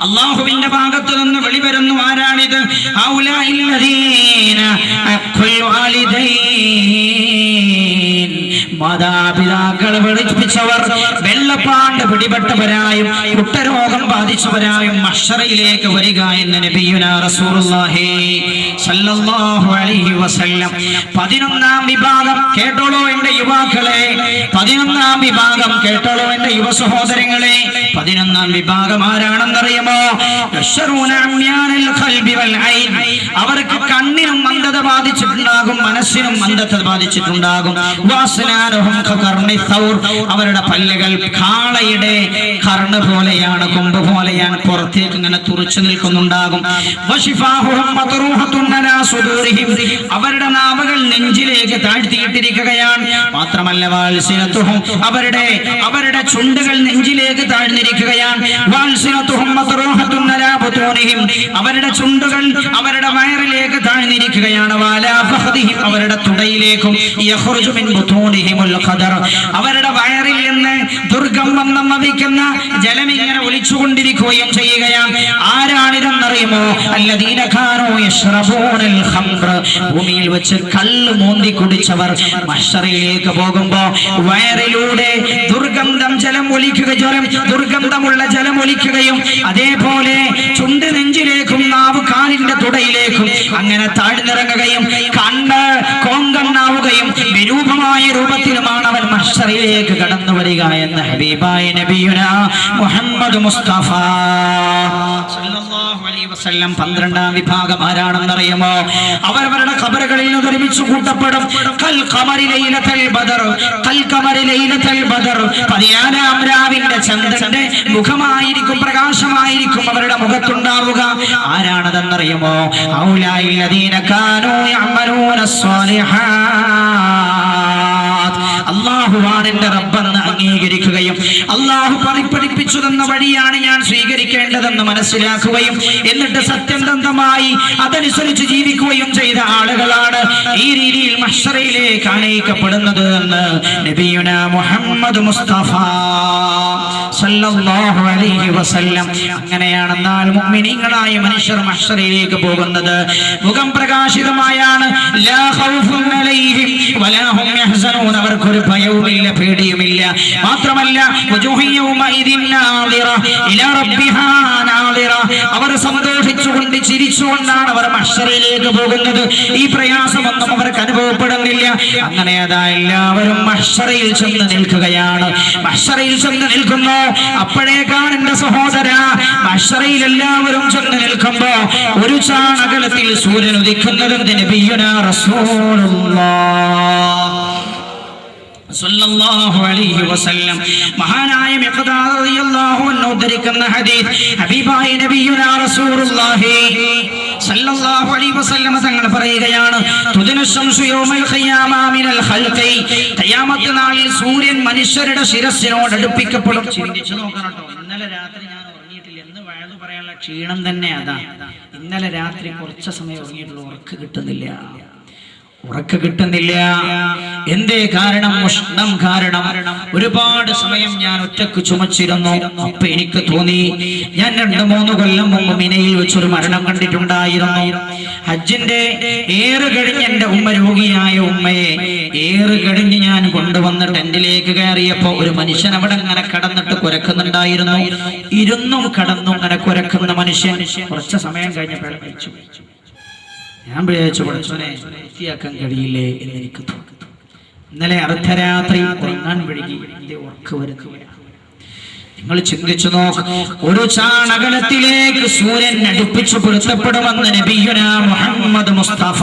അല്ലാഹുവിന്റെ ഭാഗത്തു നിന്ന് വെളിവരുന്നു. ആരാണിത്? മാതാപിതാക്കളെ വെളിപ്പിച്ചവർ, വെള്ളപ്പാണ്ട് പിടിപെട്ടവരായും കുട്ടരോഗം ബാധിച്ചവരായും മഹ്ശറയിലേക്ക് വരിക എന്ന് നബിയുനാ റസൂലുള്ളാഹി സ്വല്ലല്ലാഹു അലൈഹി വസല്ലം. 11ാം വിഭാഗം കേട്ടോളൂ എന്റെ യുവാക്കളെ, 11ാം വിഭാഗം കേട്ടോളൂ എന്റെ യുവ സഹോദരങ്ങളെ. 11ാം വിഭാഗം ആരാണെന്നറിയുമോ? അവർക്ക് കണ്ണിനും മന്ദത ബാധിച്ചിട്ടുണ്ടാകും, മനസ്സിനും മന്ദത ബാധിച്ചിട്ടുണ്ടാകും. അവരുടെ പല്ലുകൾ കാളയുടെ കർണ് പോലെയാണ്, കൊമ്പ് പോലെയാണ്, പുറത്തേക്ക് ഇങ്ങനെ തുറച്ചു നിൽക്കുന്നുണ്ടാകും. അവരുടെ നാവുകൾ നെഞ്ചിലേക്ക് താഴ്ത്തിയിട്ടിരിക്കുകയാണ്. മാത്രമല്ല അവരുടെ ചുണ്ടുകൾ നെഞ്ചിലേക്ക് താഴ്ന്നിരിക്കുകയാണ്. അവരുടെ ചുണ്ടുകൾ അവരുടെ വയറിലേക്ക് താഴ്ന്നിരിക്കുകയാണ്. അവരുടെ തുടയിലേക്കും അവരുടെ വയറിൽ നിന്ന് ദുർഗന്ധം വമിക്കുന്ന ജലം ഇങ്ങനെ ഒലിച്ചുകൊണ്ടിരിക്കുകയും ചെയ്യുകയാണ്. ആരാണിതെന്നറിയുമോ? അല്ലദീന കാനൂ യശ്റബൂനൽ ഖംറ. ഭൂമിയിൽ വെച്ച് കള്ള് മോന്തി കുടിച്ചവർ മഹ്ശറിലേക്ക് പോകുമ്പോ വയറിലൂടെ ദുർഗന്ധമുള്ള ജലം ഒലിക്കുകയും അതേപോലെ ചുണ്ട് നെഞ്ചിലേക്കും നാവ് കാലിന്റെ തുടയിലേക്കും അങ്ങനെ താഴ്ന്നിറങ്ങുകയും കണ്ണ് കോങ്കണ്ണാവുകയും വിരൂപമായ രൂപത്തിലുമാണ് അവൻ മഹ്ശറിലേക്ക് കടന്നു വരിക എന്ന് ഹബീബായ നബിയുനാ മുഹമ്മദ് മുസ്തഫ സല്ലല്ലാഹു അലൈഹി വസല്ലം. 12ാം വിഭാഗം ആരാണെന്നറിയുമോ? അവരവരുടെ ഖബറുകളിൽ നിന്ന് ഒരുമിച്ച് കൂട്ടപ്പെടും. കൽ ഖമരി ലൈലത്തുൽ ബദർ, കൽ ഖമരി ലൈലത്തുൽ ബദർ. 14ാം രാവിന്റെ ചന്ദ്രന്റെ മുഖമായിരിക്കും, പ്രകാശമായിരിക്കും അവരുടെ മുഖത്തുണ്ടാവുക. ആരാണതെന്നറിയുമോ? ഔലാഇൽ ലദീന കാനൂ യഅമലൂനസ് സ്വാലിഹാത്ത്. അല്ലാഹുവാണ് എന്റെ റബ്ബെന്ന് അംഗീകരിക്കുകയും അല്ലാഹു പഠിപ്പിച്ചു തന്ന വഴിയാണ് ഞാൻ സ്വീകരിക്കേണ്ടതെന്ന് മനസ്സിലാക്കുകയും എന്നിട്ട് സത്യസന്ധമായി അതനുസരിച്ച് ജീവിക്കുകയും ചെയ്ത ആളുകളാണ് ഈ രീതിയിൽ മഹ്ശറയിലേക്ക് ആനയിക്കപ്പെടുന്നത് എന്ന് നബിയുനാ മുഹമ്മദ് മുസ്തഫ സല്ലല്ലാഹു അലൈഹി വസല്ലം. അങ്ങനെയാണെന്നാൽ മുഅ്മിനീങ്ങളായ മനുഷ്യർ മഹ്ശറയിലേക്ക് പോകുന്നത് മുഖം പ്രകാശിതമായാണ്. ലാ ഖൗഫുൻ അലൈഹിം വലാ ഹും യഹ്സനൂൻ. അവർക്കൊരു ഭയവുമില്ല, പേടിയുമില്ല. മാത്രമല്ല അവർ സന്തോഷിച്ചുകൊണ്ട് ചിരിച്ചുകൊണ്ടാണ് അവർ മഹ്ശറിലേക്ക് പോകുന്നത്. ഈ പ്രയാസമൊന്നും അവർക്ക് അനുഭവപ്പെടുന്നില്ല. അങ്ങനെ അതാ എല്ലാവരും മഹ്ശറിൽ ചെന്ന് നിൽക്കുകയാണ്. മഹ്ശറിൽ ചെന്ന് നിൽക്കുന്നു. അപ്പോഴേക്കാണ് എന്റെ സഹോദര, മഹ്ശറിൽ എല്ലാവരും ചെന്ന് നിൽക്കുമ്പോ ഒരു ചാണകലത്തിൽ സൂര്യൻ ഉദിക്കുന്നത് നബിയുനാ റസൂലുള്ളാഹ് സല്ലല്ലാഹു അലൈഹി വസല്ലം. മഹാനായ മിഖ്ദാദ് റളിയല്ലാഹു അൻഹു ഉദ്ധരിക്കുന്ന ഹദീസ് ഹബീബായ നബിയുനാ റസൂലുള്ളാഹി സല്ലല്ലാഹു അലൈഹി വസല്ലം തങ്ങൾ പറയുകയാണ്, തുദനു ശംസു യൗമൽ ഖിയാമ മിനൽ ഖൽഖി. ഖിയാമത്ത് നാളിൽ സൂര്യൻ മനുഷ്യരുടെ ശിരസിനോട് അടുപ്പിക്കപ്പെടും. ചിന്തിച്ചു നോക്കണം കേട്ടോ. ഇന്നലെ രാത്രി ഞാൻ ഉറങ്ങിയിട്ടില്ല എന്ന് വയലു പറയാനുള്ള ക്ഷീണം തന്നെ അതാ. ഇന്നലെ രാത്രി കുറച്ച് സമയം ഉറങ്ങിയിട്ടുള്ളൂ, ഉറക്ക് കിട്ടുന്നില്ല. എന്തേ കാരണം? ഉഷ്ണം കാരണം. ഒരുപാട് സമയം ഞാൻ ഒറ്റക്ക് ചുമച്ചിരുന്നു. അപ്പൊ എനിക്ക് തോന്നി, ഞാൻ 2-3 കൊല്ലം മുമ്പ് മിനയിൽ വെച്ചൊരു മരണം കണ്ടിട്ടുണ്ടായിരുന്നു. ഹജ്ജിന്റെ ഏറ് കഴിഞ്ഞ് എന്റെ ഉമ്മ, രോഗിയായ ഉമ്മയെ ഏറ് കഴിഞ്ഞ് ഞാൻ കൊണ്ടുവന്ന് ടെന്റിലേക്ക് കയറിയപ്പോ ഒരു മനുഷ്യൻ അവിടെ അങ്ങനെ കടന്നിട്ട് കുരക്കുന്നുണ്ടായിരുന്നു. ഇരുന്നും കടന്നും അങ്ങനെ കുരക്കുന്ന മനുഷ്യൻ കുറച്ച് സമയം കഴിഞ്ഞപ്പോൾ മരിച്ചു. ഞാൻ വിചാരിച്ചു, പഠിച്ചവനെ വൃത്തിയാക്കാൻ കഴിയില്ലേ എന്ന് എനിക്ക് തോന്നി. ഇന്നലെ അർദ്ധരാത്രി ഉറങ്ങാൻ വഴുകി, എന്റെ ഉറക്ക് വരുകയാണ്. നിങ്ങൾ ചിന്തിച്ചു നോക്ക്, ഒരു ചാണകലത്തിലേക്ക് സൂര്യൻ അടുപ്പിച്ചു പൊരുത്തപ്പെടുമെന്ന് നബിയുനാ മുഹമ്മദ് മുസ്തഫ.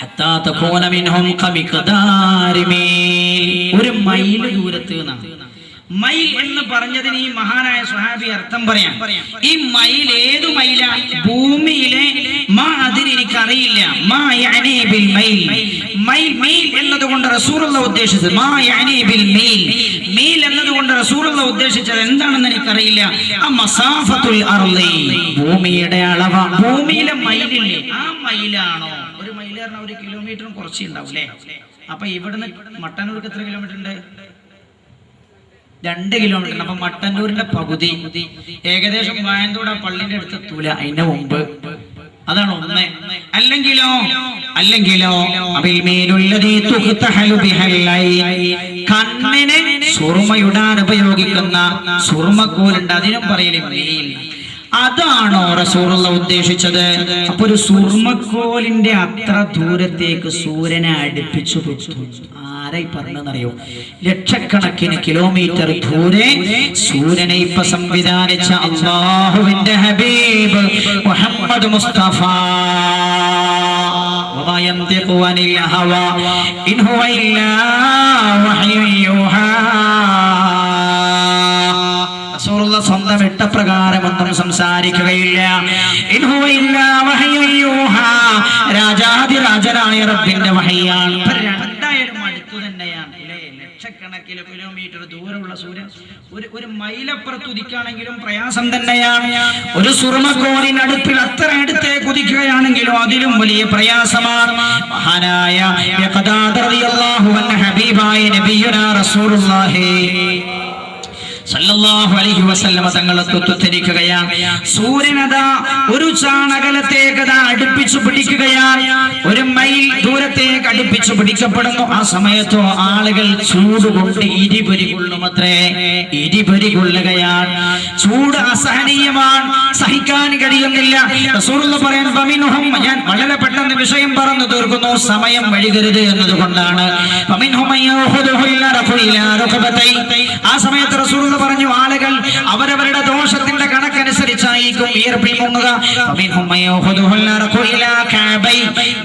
ഹത്താ തകൂന മിൻഹും കമിഖ്ദാരി മീൽ. ഒരു മൈൽ ദൂരത്ത് നിന്നാണ്. മൈൽ എന്ന് പറഞ്ഞതിന് ഈ മഹാനായ സ്വഹാബി അർത്ഥം പറയാം. ഈ മൈൽ ഏതു മൈലാ? ഭൂമിയിലെ അതിന് എനിക്കറിയില്ല. മീൽ എന്നതുകൊണ്ട് റസൂലുള്ള ഉദ്ദേശിച്ചത് മീൽ എന്നതുകൊണ്ട് റസൂലുള്ള ഉദ്ദേശിച്ചത് എന്താണെന്ന് എനിക്കറിയില്ല. ഭൂമിയുടെ അളവ, ഭൂമിയിലെ മൈലില്ലേ, ആ മൈലാണോ? ഒരു മൈൽ പറഞ്ഞാൽ 1 കിലോമീറ്ററും കുറച്ച് ഉണ്ടാവും അല്ലേ? അപ്പൊ ഇവിടുന്ന് മട്ടന്നൂർക്ക് എത്ര കിലോമീറ്റർ ഉണ്ട്? 2 കിലോമീറ്റർ. അപ്പൊ മട്ടന്നൂരിന്റെ പകുതി ഏകദേശം വായന്തോട് ആ പള്ളിന്റെ അടുത്ത് എത്തൂല, അതിന്റെ മുമ്പ്. അതാണ് ഒന്ന്. അല്ലെങ്കിലോ കണ്ണിന് സുറുമയിടാൻ ഉപയോഗിക്കുന്ന സുറുമക്കോലുണ്ട്, അതിനും പറയല്. അതാണോ റസൂലുള്ള ഉദ്ദേശിച്ചത്? അപ്പൊ ഒരു സുർമക്കോലിന്റെ അത്ര ദൂരത്തേക്ക് സൂര്യനെ അടുപ്പിച്ചു കൊടുത്തു. ആരായി പറഞ്ഞെന്നറിയോ? ലക്ഷക്കണക്കിന് കിലോമീറ്റർ ദൂരെ സൂര്യനെ ഇപ്പൊ സംവിധാനിച്ച അല്ലാഹുവിന്റെ ഹബീബ് മുഹമ്മദ് മുസ്തഫ. വമാ യംതിഖു അനിൽ ഹവാ ഇൻ ഹുവ ഇല്ലാ വഹ്യു യൂഹാ. റസൂലുള്ള സ്വന്തം ഇഷ്ടപ്രകാരമൊന്നും സംസാരിക്കുകയില്ല. ഇൻ ഹുവ ഇല്ലാ വഹ്യു യൂഹാ. രാജാധിരാജനായ റബ്ബിന്റെ വഹയാണ്. രണ്ടായാലും അടുത്തു തന്നെയാണ് അല്ലേ? ലക്ഷക്കണക്കിന് കിലോമീറ്റർ ദൂരമുള്ള സൂര്യൻ ഒരു മൈലപ്പുറത്ത് ഉദിക്കുകയാണെങ്കിലും പ്രയാസം തന്നെയാണ്. ഒരു സുറുമക്കോലിനടുപ്പിൽ അത്ര അടുത്തേക്ക് ഉദിക്കുകയാണെങ്കിലും അതിലും വലിയ പ്രയാസമാണ്. മഹാനായ യഖദാദ് റളിയല്ലാഹു അൻഹു ഹബീബായ നബിയുനാ റസൂലുള്ളാഹി സല്ലല്ലാഹു അലൈഹി വസല്ലമ തങ്ങളെ തൊട്ടുദ്ധരിക്കുകയാണ്. സൂര്യനതാ ഒരു ചാണകലത്തേക്ക് അടുപ്പിച്ചു പിടിക്കുകയാണ്. 1 മൈൽ ദൂരത്തേക്ക് അടുപ്പിച്ചു പിടിക്കപ്പെടുന്നു. ആ സമയത്തോ ആളുകൾ ചൂടുകൊണ്ട് ഇരുപരി കൊള്ളുമത്രേ. ഇരുപരി കൊള്ളുകയാണ്. ചൂട് അസഹനീയമാണ്, സഹിക്കാൻ കഴിയുന്നില്ല. റസൂലുള്ളാഹി പറയാൻ ഫമിൻഹും, ഞാൻ വളരെ പെട്ടെന്ന് വിഷയം പറഞ്ഞു തീർക്കുന്നു, സമയം വഴികരുത് എന്നതുകൊണ്ടാണ്. ഫമിൻഹും യഖുദുൽ അർഖു ഇലാ റുക്ബതൈ. ആ സമയത്ത് റസൂലുള്ളാഹി പറഞ്ഞു, ആളുകൾ അവരവരുടെ ദോഷത്തിന്റെ കണക്കനുസരിച്ചായിരിക്കും വിയർപ്പിൽ മുങ്ങുക.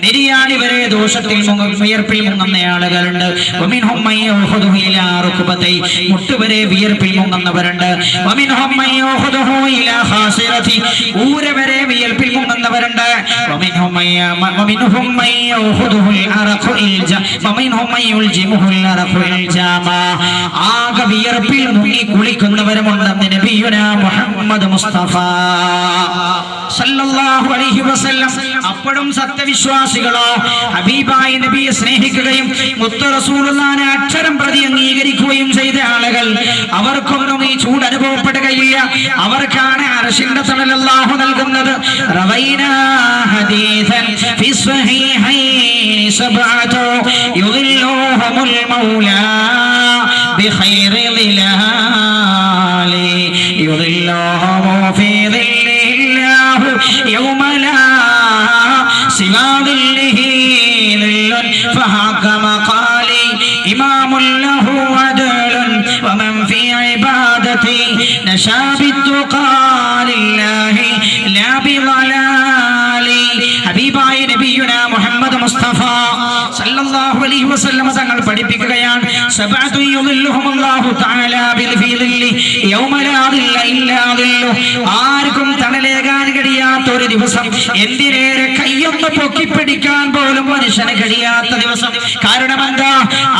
നിര്യാണി വരെ ദോഷത്തിൽ വിയർപ്പിൽ മുങ്ങുന്ന ആളുകളുണ്ട്. മുട്ടുവരെ വിയർപ്പിൽ മുങ്ങുന്നവരുണ്ട്. ഊര വരെ വിയർപ്പിൽ മുങ്ങുന്നവരുണ്ട്. ആകെ വിയർപ്പിൽ മുങ്ങി കുളിക്കുന്നവരുമുണ്ടെന്ന് നബിയുനാ മുഹമ്മദ് മുസ്തഫ സല്ലല്ലാഹു അലൈഹി വസല്ലം. അപ്പോഴും സത്യവിശ്വാസികളോ ഹബീബായ നബിയെ സ്നേഹിക്കുകയും മുത്ത് റസൂലുള്ളാഹിനെ അക്ഷരം പ്രതി അംഗീകരിക്കുകയും ചെയ്ത ആളുകൾ, അവർക്കൊന്നും ഈ ചൂട് അനുഭവപ്പെടുകയില്ല. അവർക്കാണ് അർശിന്റെ തണൽ അല്ലാഹു നൽകുന്നത്. റവൈനാ ഹദീസൻ ഫി സ്വഹീഹൈൻ സബ്അതു യുദില്ലുഹുൽ മൗലാ ബിഖൈരി ളിലാലി യുദില്ലുഹു ഫീ ളില്ലാഹു യൗമ ലാ സിവാ ളിഹി ളില്ലൻ ഫഹകമ ഖാലി ഇമാമുൻ ലഹു അദലുൻ വമൻ ഫീ ഇബാദതി നശാ ബിത്തുഖാലില്ലാഹി ലാ ബിളലാലി. ഹബീബായ നബിയുനാ മുഹമ്മദ് മുസ്തഫ സല്ലല്ലാഹു അലൈഹി വസല്ലം തങ്ങൾ പഠിപ്പിക്കുകയാണ്, സബഅതു യുദില്ലുഹുമുല്ലാഹു തആല ബിൽഫിദില്ലി യൗമ ലാ ദില്ല ഇല്ലാ ദില്ലു. ആർക്കും തണലേകാൻ കഴിയാത്ത ഒരു ദിവസം, എന്തിനേറെ കയ്യൊന്ന് പൊക്കിപ്പിടിക്കാൻ പോലും മനുഷ്യന് കഴിയാത്ത ദിവസം. കാരണം എന്താ?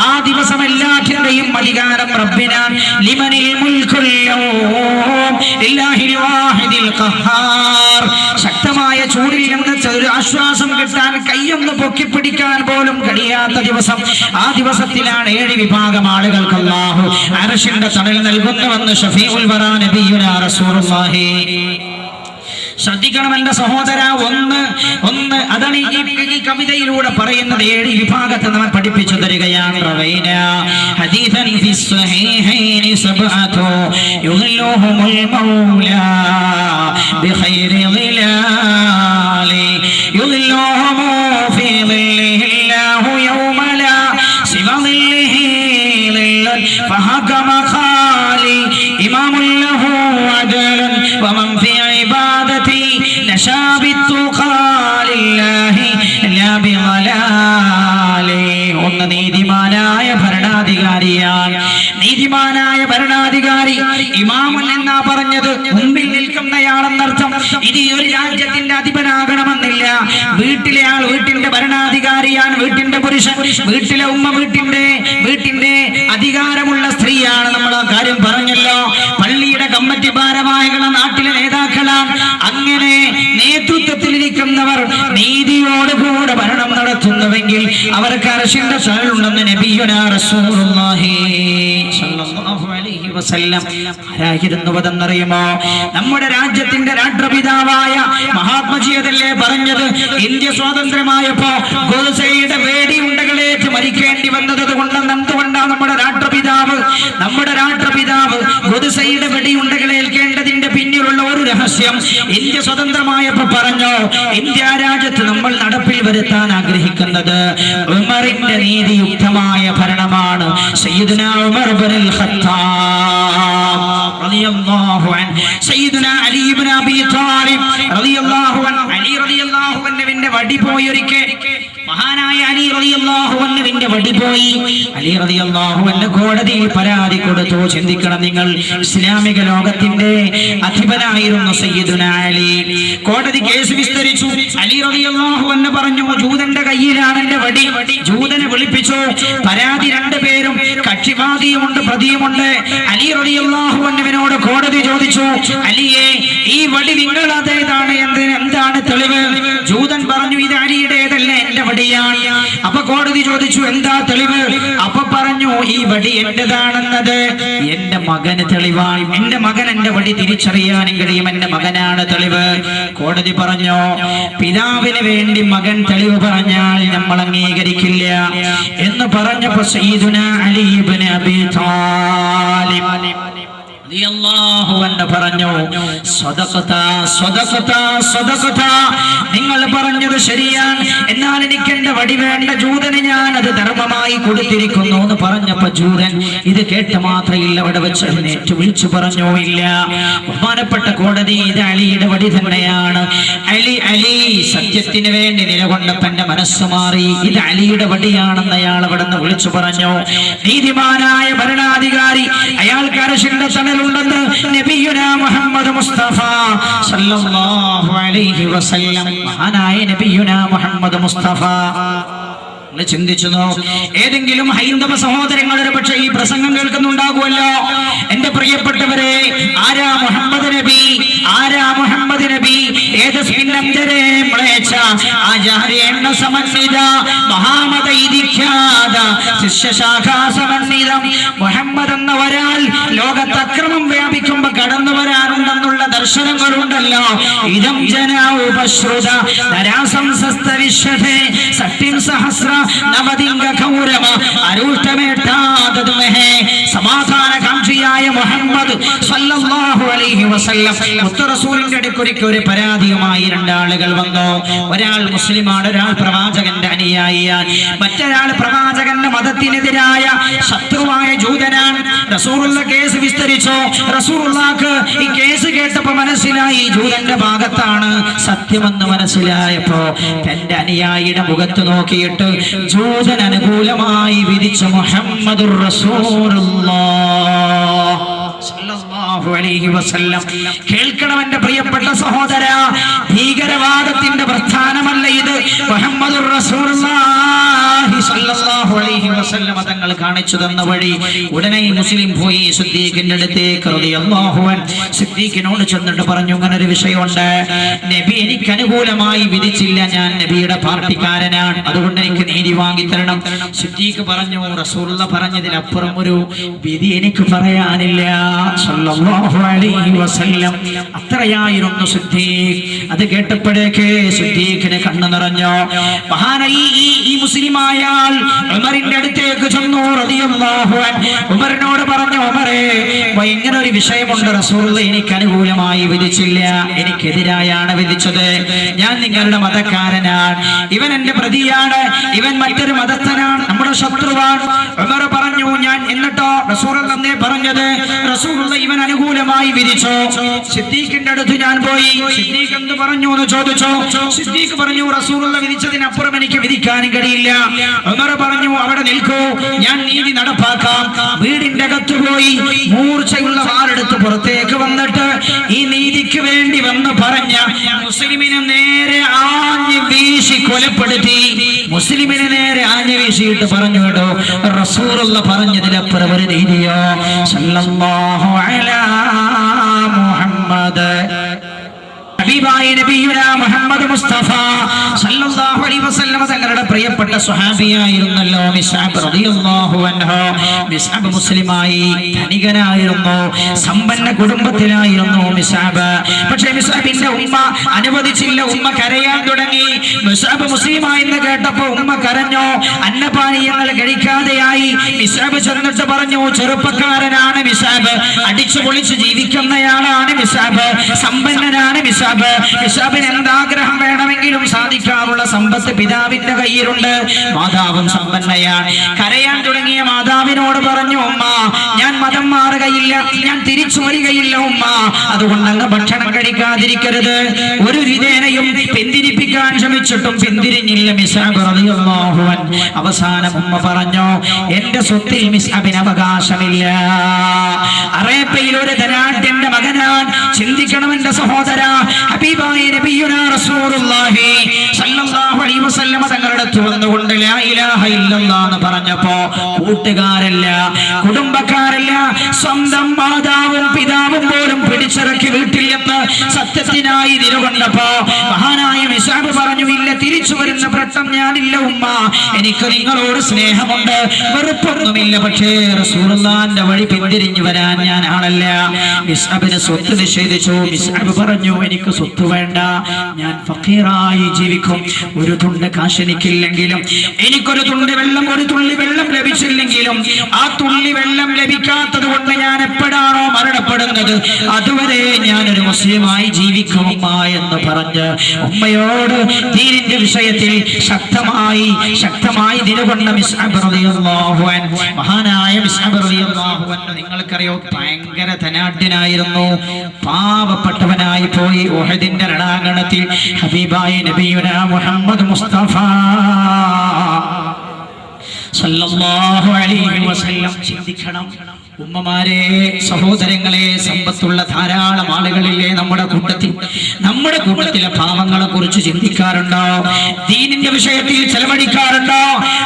ആ ദിവസം എല്ലാറ്റിന്റെയും അധികാരം റബ്ബിനാണ്. ലിമനിൽ മുൽക്കുൽ യൗം ലില്ലാഹിൽ വാഹിദിൽ ഖഹാർ. ശക്തമായ ചൂടിൽ നിന്ന് ഒരു ആശ്വാസം കിട്ടാൻ കയ്യൊന്ന് പൊക്കിപ്പിടിക്കാൻ പോലും കഴിയാത്ത ദിവസം. ആ ദിവസത്തിലാണ് 7 വിഭാഗം ആളുകൾക്ക് അല്ലാഹു അർശിന്റെ തണൽ നൽകുന്നുവെന്ന് ശഫീഉൽ വറാ നബിയുനാ റസൂലുള്ളാഹി. ശ്രദ്ധിക്കണം എന്റെ സഹോദര. ഒന്ന് അതാണ് ഈ കവിതയിലൂടെ പറയുന്നത്. 7 വിഭാഗത്തെ നമ്മൾ പഠിപ്പിച്ചു തരികയാണ്. റവൈനാ ഹദീസൻ ഫി സ്വഹീഹൈൻ സബ്അതു യുദില്ലുഹുൽ മൗലാ ബിഖൈരി ളിലാലി യുദില്ലുഹു ഫീ ളില്ലാഹു യൗമ ലാ സിവാ ളിഹി ളില്ലൻ ഫഹകമ ഖാലി ഇമാമുൻ ലഹു അദലുൻ വമൻ ഫീ ഇബാദതി നശാ ബിത്തുഖാലില്ലാഹി ലാ ബിളലാലി. ഒന്ന് നീതിമാനായ ഭരണാധികാരിയാണ്. നീതിമാനായ ഭരണാധികാരി ഇമാമുൻ എന്നാ പറഞ്ഞത്, മുമ്പിൽ നിൽക്കുന്നയാളെന്നർത്ഥം. ഇത് ഈ ഒരു രാജ്യത്തിന്റെ അധിപനാകണമെന്നില്ല. വീട്ടിലെ ആൾ വീട്ടിന്റെ ഭരണാധികാരിയാണ്, വീട്ടിന്റെ പുരുഷൻ. വീട്ടിലെ ഉമ്മ വീട്ടിന്റെ അധികാരമുള്ള സ്ത്രീയാണ്. നമ്മൾ ആ കാര്യം പറഞ്ഞല്ലോ. പള്ളിയുടെ കമ്മിറ്റി ഭാരവാഹികളെ നാട്ടിലെ നേതാക്കളാണ്. അങ്ങനെ നേതൃത്വത്തിലിരിക്കുന്നവർ നീതിയോടുകൂടെ ഭരണം നടത്തുന്നുവെങ്കിൽ അവർക്ക് അർശിന്റെ തണലുണ്ടെന്ന് നബിയുനാ റസൂലുള്ളാഹി സ്വല്ലല്ലാഹു അലൈഹി വസല്ലം ആരായിരുന്നുവെന്നറിയുമോ? നമ്മുടെ രാജ്യത്തിന്റെ രാഷ്ട്രപിതാവായ മഹാത്മജിയതല്ലേ പറഞ്ഞത്, ഇന്ത്യ സ്വാതന്ത്ര്യമായപ്പോ ഗോഡ്സെയുടെ വെടിയുണ്ടകളേറ്റ് മരിക്കേണ്ടി വന്നത് എന്തുകൊണ്ടാണ്? നമ്മുടെ രാഷ്ട്രപിതാവ് ഗോഡ്സെയുടെ വെടിയുണ്ടകളേൽക്കേണ്ടതിന്റെ പിന്നിലുള്ള ഒരു രഹസ്യം ഇന്ത്യ സ്വതന്ത്രമായപ്പോ പറഞ്ഞു, ഇന്ത്യ രാജ്യത്ത് നമ്മൾ നടപ്പിൽ വരുത്താൻ ആഗ്രഹിക്കുന്നത് ഉമറിന്റെ നീതിയുക്തമായ ഭരണമാണ്. സയ്യിദുനാ ഉമർ ഇബ്നുൽ ഖത്താബ് റളിയല്ലാഹു അൻഹു, സയ്യിദുനാ അലി ഇബ്നു അബീ ത്വാലിബ് റളിയല്ലാഹു അൻഹു, അലി റളിയല്ലാഹു അൻഹുവിന്റെ വടി പോയി ഒരിക്കൽ, മഹാനായ അലി റളിയല്ലാഹു അൻഹുവിന്റെ വടി പോയി. അലി റളിയല്ലാഹു അൻഹു കോടതിയിൽ പരാതി കൊടുത്തു. ചിന്തിക്കണം നിങ്ങൾ, ഇസ്ലാമിക ലോകത്തിന്റെ അധിപനായിരുന്നു സയ്യിദുനാ അലി. കോടതി കേസ് വിസ്തരിച്ചു. അലി റളിയല്ലാഹു അൻഹു പറഞ്ഞു, ജൂതന്റെ കയ്യിലാണ് എന്റെ വടി. ജൂതനെ വിളിപ്പിച്ചു. പരാതി രണ്ടുപേരും, കക്ഷിവാദിയുമുണ്ട് പ്രതിയുമുണ്ട്. അലി റളിയല്ലാഹു അൻഹുവിനോട് കോടതി ചോദിച്ചു, അലിയെ, ഈ വടി നിങ്ങളതേതാണ്, എന്താണ് തെളിവ്? ജൂതൻ പറഞ്ഞു, ഇത് അലിയുടേതല്ല, എന്റെ വടിയാണ്. അപ്പൊ കോടതി ചോദിച്ചു, എന്താ തെളിവ്? അപ്പൊ പറഞ്ഞു, ഈ വടി എന്റേതാണെന്നത് എന്റെ മകന് തെളിവാണ്. എന്റെ മകൻ എന്റെ വടി തിരിച്ചറിയാനും കഴിയും, എന്റെ മകനാണ് തെളിവ്. കോടതി പറഞ്ഞു, പിതാവിന് വേണ്ടി മകൻ തെളിവ് പറഞ്ഞാൽ നമ്മൾ അംഗീകരിക്കില്ല എന്ന് പറഞ്ഞപ്പോ സയ്യിദുനാ അലി ഇബ്നു അബീ ത്വാലിബ് റളിയല്ലാഹു അൻഹു പറഞ്ഞു, സദഖത സദഖത സദഖത, നിങ്ങൾ പറഞ്ഞത് ശരിയാണ്, എന്നാൽ എനിക്ക് എന്റെ വടി വേണ്ട, ജൂതന് ഞാൻ അത് ധർമ്മമായി കൊടുത്തിരിക്കുന്നു എന്ന് പറഞ്ഞപ്പോ ജൂതൻ ഇത് കേട്ട് മാത്രയില്ല, അവിടെ വെച്ച് എഴുന്നേറ്റ് വിളിച്ചു പറഞ്ഞു, ഇല്ല, ബഹുമാനപ്പെട്ട കോടതി, ഇത് അലിയുടെ വടി തന്നെയാണ്. അലി അലി സത്യത്തിന് വേണ്ടി നിലകൊണ്ടപ്പോ എന്റെ മനസ്സ് മാറി, ഇത് അലിയുടെ വടിയാണെന്ന് അയാൾ അവിടെ നിന്ന് വിളിച്ചു പറഞ്ഞു. നീതിമാനായ ഭരണാധികാരി, അയാൾക്ക് അർശിന്റെ തണൽ ഉണ്ടെന്ന് നബിയുനാ മുഹമ്മദ് മുസ്തഫ സല്ലല്ലാഹു അലൈഹി വസല്ലം, മഹാനായ നബിയുനാ മുഹമ്മദ് മുസ്തഫ. ചിന്തിച്ചു, ഏതെങ്കിലും ഹൈന്ദവ സഹോദരങ്ങൾ ഒരു പക്ഷേ ഈ പ്രസംഗം കേൾക്കുന്നുണ്ടാകുമല്ലോ. എന്റെ പ്രിയപ്പെട്ടവരെ, ആരാ മുഹമ്മദ് നബി? ആരാ മുഹമ്മദ് നബി? മുഹമ്മദ് എന്ന ഒരാൾ ലോകത്ത് അക്രമം വ്യാപിക്കുമ്പോ കടന്നു വരാറുണ്ടെന്നുള്ള ദർശനങ്ങളുണ്ടല്ലോ. ഇദം ജനാഉപശ്രുത നരാസം സസ്തവിശ്വതേ സത്യം സഹസ്ര നവദിംഗ ഗൗരവ അരുഷ്ടമേട്ടാദതുമഹേ. സമാധാനകാംക്ഷിയായ മുഹമ്മദ് സ്വല്ലല്ലാഹു അലൈഹി വസല്ലം മുത്ത് റസൂലിന്റെ അടുക്കലേക്ക് ഒരു പരാതിയുമായി രണ്ടാളുകൾ വന്നു. ഒരാൾ മുസ്ലിമാണ്, ഒരാൾ പ്രവാചകന്റെ അനുയായിയാണ്, മറ്റൊരാൾ പ്രവാചകന്റെ മതത്തിനെതിരായ ശത്രുവായ ജൂതനാണ്. റസൂലുള്ള കേസ് വിസ്തരിച്ചു. റസൂലുള്ളാഹിക്ക് ഈ കേസ് കേട്ടപ്പോ മനസ്സിലായി ജൂതന്റെ ഭാഗത്താണ് സത്യമെന്ന് മനസ്സിലായപ്പോ തന്റെ അനുയായിയുടെ മുഖത്ത് നോക്കിയിട്ട് ജൂതൻ അനുകൂലമായി വിധിച്ച മുഹമ്മദുർ റസൂലുള്ളാഹ് സല്ലല്ലാഹു അലൈഹി വസല്ലം. കേൾക്കണം എന്റെ പ്രിയപ്പെട്ട സഹോദര, ഭീകരവാദത്തിന്റെ പ്രസ്ഥാനമല്ല ഇത്. മുഹമ്മദുർ റസൂലുള്ളാഹി സല്ലല്ലാഹു അലൈഹി വസല്ലം തങ്ങൾ കാണിച്ചു തന്ന വഴി. ഉടനെ മുസ്ലിം പോയി സിദ്ദീഖിന്റെ അടുത്തേക്ക് റളിയല്ലാഹു അൻഹു സിദ്ദീഖിനോട് ചെന്നിട്ട് പറഞ്ഞു, ഇങ്ങനെ ഒരു വിഷയമുണ്ട്, നബി എനിക്ക് അനുകൂലമായി വിധിച്ചില്ല, ഞാൻ നബിയുടെ പാർട്ടിക്കാരനാണ്, അതുകൊണ്ട് എനിക്ക് നീതി വാങ്ങി തരണം. സിദ്ദീഖ് പറഞ്ഞു, റസൂലുള്ള പറഞ്ഞതിലപ്പുറം ഒരു വിധി എനിക്ക് പറയാനില്ല സല്ലല്ലാഹു അലൈഹി വസല്ലം. അത്രയായിരുന്നു സിദ്ദീഖ്. അത് കേട്ടപ്പോഴേക്ക് സിദ്ദീഖിന് കണ്ണു നിറഞ്ഞു. മഹാനായ ഈ മുസ്ലിമായ ആൾ ഉമറിന്റെ അടുത്തേക്ക് ചെന്നു റളിയല്ലാഹു അൻഹു. ഉമറിനോട് പറഞ്ഞു, ഉമറേ, ഇങ്ങനെ ഒരു വിഷയമുണ്ട്, റസൂലുള്ള എനിക്ക് അനുകൂലമായി വിധിച്ചില്ല, എനിക്കെതിരായാണ് വിധിച്ചത്, ഞാൻ നിങ്ങളുടെ മതക്കാരനാണ്, ഇവൻ എന്റെ പ്രതിയാണ്, ഇവൻ മറ്റൊരു മതസ്ഥനാണ്, നമ്മുടെ ശത്രുവാണ്. ഉമർ പറഞ്ഞു, ഞാൻ എന്നിട്ടോ റസൂലുള്ള എന്നേ പറഞ്ഞത്, റസൂലുള്ള ഇവൻ അനുകൂലമായി വിധിച്ചു. സിദ്ദീഖിന്റെ അടുത്ത് ഞാൻ പോയി. സിദ്ദീഖ് എന്ത് പറഞ്ഞു എന്ന് ചോദിച്ചു. സിദ്ദീഖ് പറഞ്ഞു, റസൂലുള്ള വിധിച്ചതിനപ്പുറം എനിക്ക് വിധിക്കാനും കഴിയില്ല. ഉമർ പറഞ്ഞു, അവിടെ നിൽക്കൂ, ഞാൻ നീതി നടപ്പാക്കാം. വീടിന്റെ അകത്ത് പോയി മൂർച്ചയുള്ള വാളെടുത്ത് പുറത്തേക്ക് വന്നിട്ട് ഈ നീതിക്ക് വേണ്ടി വന്ന് പറഞ്ഞ മുസ്ലിമിനെ നേരെ ആഞ്ഞു വീശി കൊലപ്പെടുത്തി. മുസ്ലിമിനെ നേരെ ആഞ്ഞു വീശിയിട്ട് പറഞ്ഞു, കേട്ടോ, റസൂലുള്ള പറഞ്ഞതിലപ്പുറം ഒരു നീതിയോ സല്ലല്ലാഹു അലൈഹി മുഹമ്മദ് ഹബീബായ നബിയുനാ മുഹമ്മദ് മുസ്തഫ സല്ലല്ലാഹു അലൈഹി വസല്ലം തങ്ങളുടെ പ്രിയപ്പെട്ട സ്വഹാബിയായിരുന്നല്ലോ മിസ്അബ് റളിയല്ലാഹു അൻഹു. മിസ്അബ് മുസ്ലിമായി ധനികനായിരുന്നു, സമ്പന്ന കുടുംബത്തിലായിരുന്നു മിസ്അബ്. പക്ഷേ മിസ്അബിന്റെ ഉമ്മ അനുവദിച്ചില്ല. ഉമ്മ കരയാൻ തുടങ്ങി. മിസ്അബ് മുസ്ലിമായെന്ന് കേട്ടപ്പോൾ ഉമ്മ കരഞ്ഞു. അന്നപാനീയങ്ങൾ കഴിക്കാതെയായി. മിസ്അബ് ചെന്നിട്ട് പറഞ്ഞു, ചെറുപ്പക്കാരനാണ് മിസ്അബ്, അടിച്ചു പൊളിച്ച് ജീവിക്കുന്നയാളാണ് മിസ്അബ്, സമ്പന്നനാണ് മിസ്അബ്. മിസ്അബിന് എന്താഗ്രഹം വേണമെങ്കിലും സാധിക്കാനുള്ള സമ്പത്ത് പിതാവിന്റെ കയ്യിലുണ്ട്. മാതാവും സമ്പന്നയാണ്. കരയാൻ തുടങ്ങിയ മാതാവിനോട് പറഞ്ഞു, ഉമ്മ ഞാൻ മതം മാറുകയില്ല, ഞാൻ തിരിച്ചു വരികയില്ല ഉമ്മ, അതുകൊണ്ട് അങ്ങ് ഭക്ഷണം കഴിക്കാതിരിക്കരുത്. ഒരു വിധേനയും പിന്തിരിപ്പിക്കാൻ ശ്രമിച്ചിട്ടും പിന്തിരിഞ്ഞില്ല മിസ്അബ് റളിയല്ലാഹു അൻഹു. അവസാനം ഉമ്മ പറഞ്ഞു, എന്റെ സ്വത്തിൽ മിസ്അബിന് അവകാശമില്ല. അറേബ്യയിൽ ഒരു ധനാഢ്യന്റെ മകനാൻ. ചിന്തിക്കണം എന്റെ സഹോദര. ഹബീബായ നബിയുനാ റസൂലുള്ളാഹി സല്ലല്ലാഹു അലൈഹി വസല്ലം തങ്ങളുടെ അടുത്ത് വന്നുകൊണ്ട് ലാ ഇലാഹ ഇല്ലല്ലാഹ് എന്ന് പറഞ്ഞപ്പോ കൂട്ടുകാരല്ല, കുടുംബക്കാരല്ല, സ്വന്തം മാതാവും പിതാവും പോലും പിടിച്ചിറക്കി വീട്ടിൽ നിന്ന് സത്യത്തിനായി നിലകൊണ്ടപ്പോ മഹാനായ മിസ്അബ് പറഞ്ഞു, ഇല്ല, തിരിച്ചു വരുന്ന പ്രശ്നം ഞാനില്ല ഉമ്മ, എനിക്ക് നിങ്ങളോട് സ്നേഹമുണ്ട്, വെറുപ്പൊന്നുമില്ല, പക്ഷേ റസൂലുള്ളാഹിന്റെ വഴി പിന്തിരിഞ്ഞു വരാൻ ഞാൻ ആളല്ല. മിസ്അബിന് സ്വത്ത് നിഷേധിച്ചു. മിസ്അബ് പറഞ്ഞു, എനിക്ക് സ്വത്ത് വേണ്ട, ഞാൻ ഫഖീറായി ജീവിക്കും. ഒരു തുണ്ട് കാശ് എനിക്കില്ലെങ്കിലും, എനിക്കൊരു തുണ്ട് വെള്ളം, ഒരു തുള്ളി വെള്ളം ലഭിച്ചില്ലെങ്കിലും, ആ തുള്ളി വെള്ളം ലഭിക്കാത്തത് കൊണ്ട് ഞാൻ എപ്പോഴാണോ മരണപ്പെടുന്നത് അതുവരെ ഞാനൊരു മുസ്ലിമായി ജീവിക്കും ഉമ്മ എന്ന് പറഞ്ഞ് ഉമ്മയോട് ദീനിന്റെ വിഷയത്തിൽ ശക്തമായി നിലകൊണ്ട മിസ്അബ് റളിയല്ലാഹു അൻഹു. മഹാനായ മിസ്അബ് റളിയല്ലാഹു അൻഹു നിങ്ങൾക്കറിയോ, ഭയങ്കര ധനാഢ്യനായിരുന്നു, പാവപ്പെട്ടവനായി പോയി. ഉഹദിന്റെ രണാങ്കണത്തിൽ ഹബീബായ നബിയുനാ മുഹമ്മദ് മുസ്തഫ സല്ലല്ലാഹു അലൈഹി വസല്ലം. ചിന്തിക്കണം ഉമ്മമാരെ, സഹോദരങ്ങളെ, സമ്പത്തുള്ള ധാരാളം ആളുകളില്ലേ നമ്മുടെ കൂട്ടത്തിലെ പാവങ്ങളെ കുറിച്ച് ചിന്തിക്കാറുണ്ടോ? ദീനിന്റെ വിഷയത്തിൽ ചെലവഴിക്കാറുണ്ടോ?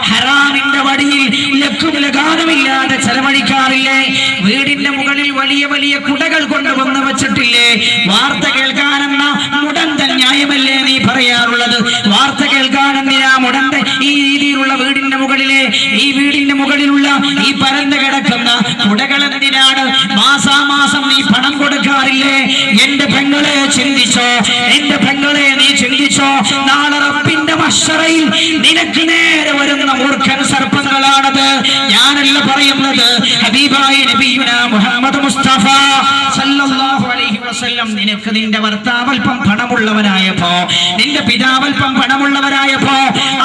ഹറാമിന്റെ വടിയിൽ ലക്കും ലഗാനമില്ലാതെ ചെലവഴിക്കാറില്ലേ? വീടിന്റെ മുകളിൽ വലിയ വലിയ കുടകൾ കൊണ്ടുവന്ന് വെച്ചിട്ടില്ലേ? വാർത്ത കേൾക്കാനെന്ന മുടന്തൻ ന്യായമല്ലേ നീ പറയാറുള്ളത്? വാർത്ത കേൾക്കാനെന്തിനാ മുടന്തൻ ഈ രീതിയിലുള്ള വീടിന്റെ മുകളിലുള്ള ഈ പരന്നു കിടക്കുന്ന കുടകളെന്തിനാണ്? മാസാമാസം നീ പണം കൊടുക്കാറില്ലേ? എന്റെ പെങ്ങളെ ചിന്തിച്ചോ, എന്റെ പെങ്ങളെ നീ ചിന്തിച്ചോ, നാളെ റബ്ബിന്റെ മഹ്ശറയിൽ നിനക്ക് നേരെ വരുന്ന മൂർഖൻ സർപ്പങ്ങളാണത്. ഞാനല്ല പറയുന്നത്, ഹബീബായ നബിയുനാ മുഹമ്മദ് മുസ്തഫ സല്ലല്ലാഹു അലൈഹി വസല്ലം. നിനക്ക് നിന്റെ ഭർത്താവൽപ്പം പണമുള്ളവനായപ്പോ, നിന്റെ പിതാവൽപ്പം പണമുള്ളവരായപ്പോ,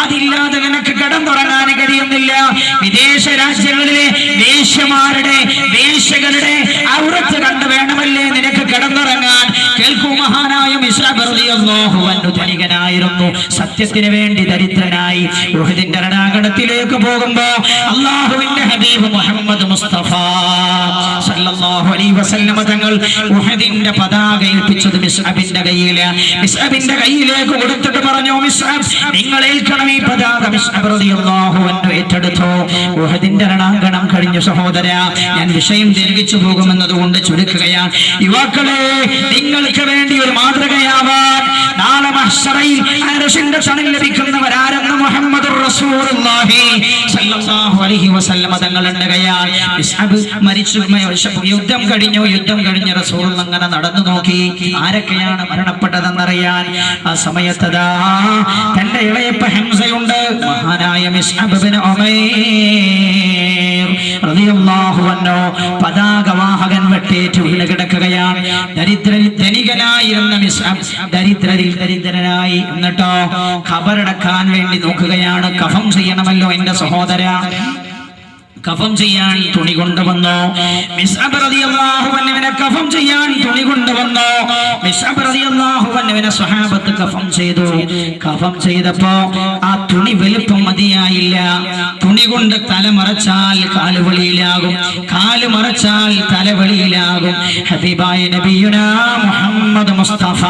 അതില്ലാതെ നിനക്ക് കിടന്നുറങ്ങാൻ കഴിയുന്നില്ല. വിദേശ രാജ്യങ്ങളിലെ വേശ്യകളുടെ ഔറത്ത് കണ്ട് വേണമല്ലേ നിനക്ക് കിടന്നുറങ്ങാൻ? കേൾക്കൂ, മഹാനായ മിസ്അബ് റളിയല്ലാഹു അൻഹു ധനികനായിരുന്നു, സത്യത്തിന് വേണ്ടി ദരിദ്രനായി. ഉഹദിന്റെ രണാങ്കണത്തിലേക്ക് പോകുമ്പോ അല്ലാഹുവിന്റെ ഹബീബ് മുഹമ്മദ് മുസ്തഫ സല്ലല്ലാഹു അലൈഹി വസല്ലം തങ്ങൾ ഉഹദിന്റെ പതാക ഏൽപ്പിച്ചത് മിസ്അബിന്റെ കയ്യിലേക്ക് കൊടുത്തിട്ട് പറഞ്ഞു, മിസ്അബ്, നിങ്ങൾ ഏൽക്കണം ഈ പതാക. മിസ്അബ് റളിയല്ലാഹു അൻഹു ഏറ്റെടുത്തു. ഉഹദിന്റെ രണാങ്കണം കഴിഞ്ഞു. സഹോദര, ഞാൻ വിഷയം ദീർഘിച്ചു പോകുമെന്നതുകൊണ്ട് ചുരുക്കുകയാണ്. യുവാക്കളെ, നിങ്ങൾക്ക് വേണ്ടി ഒരു മാതൃകയാവാൻ നാളെ മഹ്ശറയിൽ അർശിന്റെ തണൽ ലഭിക്കുന്നവരാരെന്ന് മുഹമ്മദുർ റസൂലുള്ളാഹി സല്ലല്ലാഹു അലൈഹി വസല്ലം തങ്ങൾ ഉണ്ടകയാൽ. മിസ്അബ് മരിച്ചു. യുദ്ധം കഴിഞ്ഞ് റസൂൽ അങ്ങനെ നടന്നു നോക്കി ആരൊക്കെയാണ് മരണപ്പെട്ടതെന്നറിയാൻ. ആ സമയത്തതാ തന്റെ ഇളയപ്പ ഹംസയുണ്ട്. മഹാനായ മിസ്അബ് ഇബ്നു ഉമൈർ റളിയല്ലാഹു അൻഹു പതാകവാഹകൻ വെട്ടേറ്റ് വീണ് കിടക്കുകയാണ്. ധനികനായിരുന്ന മിസ്അബ് ദരിദ്രനായി. എന്നിട്ടോ ഖബറടക്കാൻ വേണ്ടി നോക്കുകയാണ്. കഫം ചെയ്യണമല്ലോ എന്റെ സഹോദര. കഫം ചെയ്യാൻ തുണി കൊണ്ടുവന്നു. മിസ്അബ് റളിയല്ലാഹു അൻഹുവിനെ കഫം ചെയ്യാൻ തുണി കൊണ്ടുവന്നു. മിസ്അബ് റളിയല്ലാഹു അൻഹുവിനെ സ്വഹാബത്ത് കഫം ചെയ്തു. കഫം ചെയ്തപ്പോ ആ തുണി വലുപ്പം മതിയായില്ല. തുണി കൊണ്ട് തല മറച്ചാൽ കാല് വെളിയിലാകും, കാല് മറച്ചാൽ തല വെളിയിലാകും. ഹബീബായ നബിയുനാ മുഹമ്മദ് മുസ്തഫ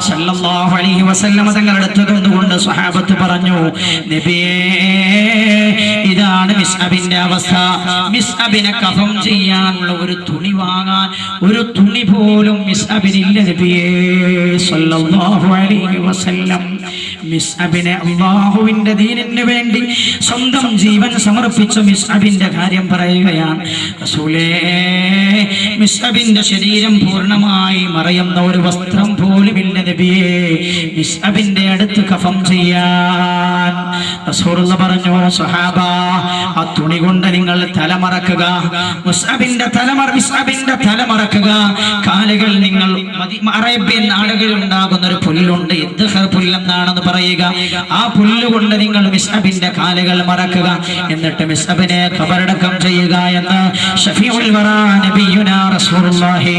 സല്ലല്ലാഹു അലൈഹി വസല്ലം തങ്ങളുടെ അടുത്ത് കൊണ്ട് സ്വഹാബത്ത് പറഞ്ഞു, നബിയേ, ഇതാണ് മിസ്അബിന്റെ അവസ്ഥ. മിസ്അബിനെ കഫം ചെയ്യാനുള്ള ഒരു തുണി വാങ്ങാൻ ഒരു തുണി പോലും മിസ്അബിനില്ല നബിയേ സല്ലല്ലാഹു അലൈഹി വസല്ലം. മിസ്അബിനെ അല്ലാഹുവിന്റെ ദീനിന് വേണ്ടി സ്വന്തം ജീവൻ സമർപ്പിച്ച മിസ്അബിന്റെ കാര്യം പറയുകയാണ് റസൂലേ. മിസ്അബിന്റെ ശരീരം പൂർണ്ണമായി മറയുന്ന ഒരു വസ്ത്രം പോലും ഇല്ല നബിയേ, മിസ്അബിന്റെ അടുത്ത് കഫം ചെയ്യാൻ. റസൂലുള്ളാഹി പറഞ്ഞു, സ്വഹാബ ആ തുണി കൊണ്ട് നിങ്ങൾ തലമറക്കുക, മിസ്അബിന്റെ തലമറക്കുക. കാലുകൾ നിങ്ങൾ അറേബ്യൻ നാടുകളിൽ ഉണ്ടാകുന്ന ഒരു പുല്ലുണ്ട്, ഇദ്ഖർ പുല്ലെന്നാണെന്ന് പറയുക. ആ പുല്ലുകൊണ്ട് നിങ്ങൾ മിസ്അബിന്റെ കാലുകൾ മറക്കുക, എന്നിട്ട് മിസ്അബിനെ ഖബറടക്കം ചെയ്യുക എന്ന് ശഫീഉൽ വറാ നബിയുനാ റസൂലുള്ളാഹി.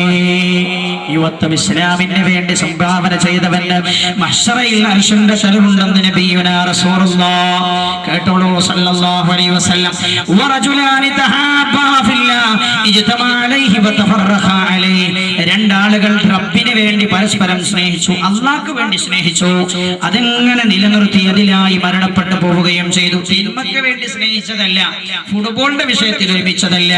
യുവത്വം ഇസ്ലാമിന് വേണ്ടി സംഭാവന ചെയ്തവന് മഹ്ശറയിൽ അർശിന്റെ തലമുണ്ടെന്ന് നബിയുനാ റസൂലുള്ളാഹി. കേട്ടോളൂ സല്ലല്ലാഹു അലൈഹി വസല്ലം. വറജുലാനി തഹാബാ ഫില്ലാഹ് ഇജ്തമാ അലൈഹി വതഫറഖാ അലൈഹി. രണ്ടാളുകൾ റബ്ബിന് വേണ്ടി പരസ്പരം സ്നേഹിച്ചു, അല്ലാഹുവിന് വേണ്ടി സ്നേഹിച്ചു, അതെങ്ങനെ നിലനിർത്തി അതിലായി മരണപ്പെട്ടു പോവുകയും ചെയ്തു. തിന്മയ്ക്ക് വേണ്ടി സ്നേഹിച്ചതല്ല, ഫുട്ബോളിന്റെ വിഷയത്തിൽ ഒരുമിച്ചതല്ല.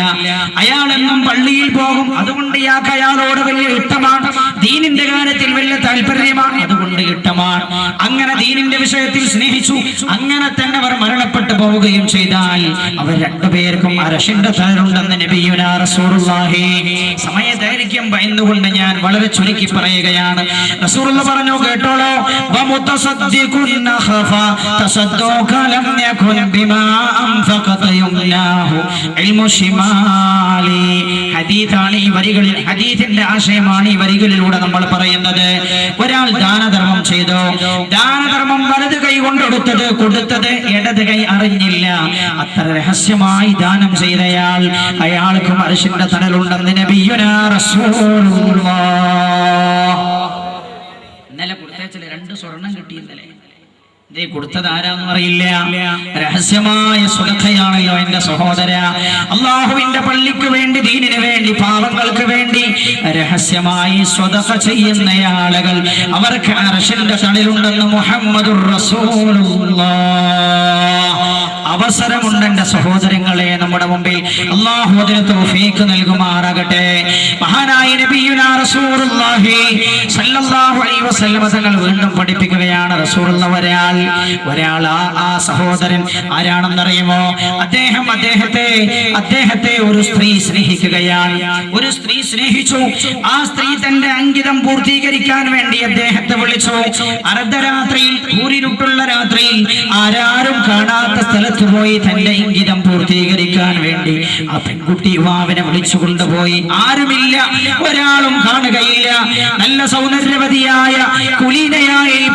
അയാൾ എന്നും പള്ളിയിൽ പോകും, അതുകൊണ്ട് ഇയാൾക്ക് അയാളോട് വലിയ ഇഷ്ടമാണ്. ദീനിന്റെ കാര്യത്തിൽ വലിയ താല്പര്യമാണ്, അതുകൊണ്ട് ഇഷ്ടമാണ്. അങ്ങനെ ദീനിന്റെ വിഷയത്തിൽ സ്നേഹിച്ചു, അങ്ങനെ തന്നെ അവർ മരണപ്പെട്ടു പോവുകയും ചെയ്താൽ അവർ രണ്ടുപേർക്കും അർശിന്റെ തലമുണ്ടെന്ന് നബിയുനാ റസൂലുള്ളാഹി. സമയദൈർഘ്യം ഭയന്നുകൊണ്ട് ഞാൻ വളരെ ചുരുക്കി പറയുകയാണ്. റസൂലുള്ളാഹി പറഞ്ഞു, കേട്ടോളൂ. വമുതസദ്ദിഖുൻ ഖഫ തസദ്ദുക ലം യകുൻ ബിമാ അൻഫഖത യുംനാഹു ഇൽമു ശിമാലി. ഹദീസാണ് ഈ വരികളിൽ, ഹദീസിന്റെ ആശയമാണ് ഈ വരികളിലൂടെ നമ്മൾ പറയുന്നത്. ഒരാൾ ദാനധർമ്മം ചെയ്തു, ദാനധർമ്മം വലത് കൈ കൊണ്ടെടുത്തത് കൊടുത്തത് ഇടത് കൈ അറിഞ്ഞില്ല. അത്ര രഹസ്യമായി ദാനം ചെയ്തയാൾ അയാൾക്കും അർശിന്റെ തണലുണ്ടെന്ന് നബിയുനാ റസൂലുള്ളാഹി. ഇന്നലെ കൊടുത്തയച്ചില് 2 സ്വർണം കിട്ടി. ഇന്നലെ ഇതേ കൊടുത്തത് ആരാന്ന് അറിയില്ല. രഹസ്യമായ സ്വതക്കയാണല്ലോ എന്റെ സഹോദര. അള്ളാഹുവിന്റെ പള്ളിക്ക് വേണ്ടി, ദീനിന് വേണ്ടി, പാവങ്ങൾക്ക് വേണ്ടി രഹസ്യമായി സ്വതക്ക ചെയ്യുന്ന ആളുകൾ അവർക്ക് അർശിന്റെ തണലുണ്ടെന്ന് മുഹമ്മദുർ റസൂലുള്ളാഹി. അവസരമുണ്ട് എന്റെ സഹോദരങ്ങളെ നമ്മുടെ മുമ്പിൽ. അല്ലാഹു അതിന് തൗഫീഖ് നൽകുമാറാകട്ടെ. മഹാനായ നബിയുനാ റസൂലുള്ളാഹി സല്ലല്ലാഹു അലൈഹി വസല്ലം തങ്ങൾ വീണ്ടും പഠിപ്പിക്കുകയാണ്. റസൂലുള്ളാഹി ഒരാൾ ആ സഹോദരൻ ആരാണെന്നറിയുമോ? അദ്ദേഹത്തെ ഒരു സ്ത്രീ സ്നേഹിക്കുകയാണ്. ഒരു സ്ത്രീ സ്നേഹിച്ചു. ആ സ്ത്രീ തന്റെ അംഗിതം പൂർത്തീകരിക്കാൻ വേണ്ടി അദ്ദേഹത്തെ വിളിച്ചു. അർദ്ധരാത്രിയിൽ, കൂരിരുട്ടുള്ള രാത്രിയിൽ, ആരാരും കാണാത്ത സ്ഥലത്ത് പോയി തന്റെ ഇംഗിതം പൂർത്തീകരിക്കാൻ വേണ്ടി ആ പെൺകുട്ടി യുവാവിനെ വിളിച്ചു കൊണ്ടുപോയി. ആരുമില്ല, ഒരാളും കാണുകയില്ല. നല്ല സൗന്ദര്യവതിയായ കുലീനയായ ഈ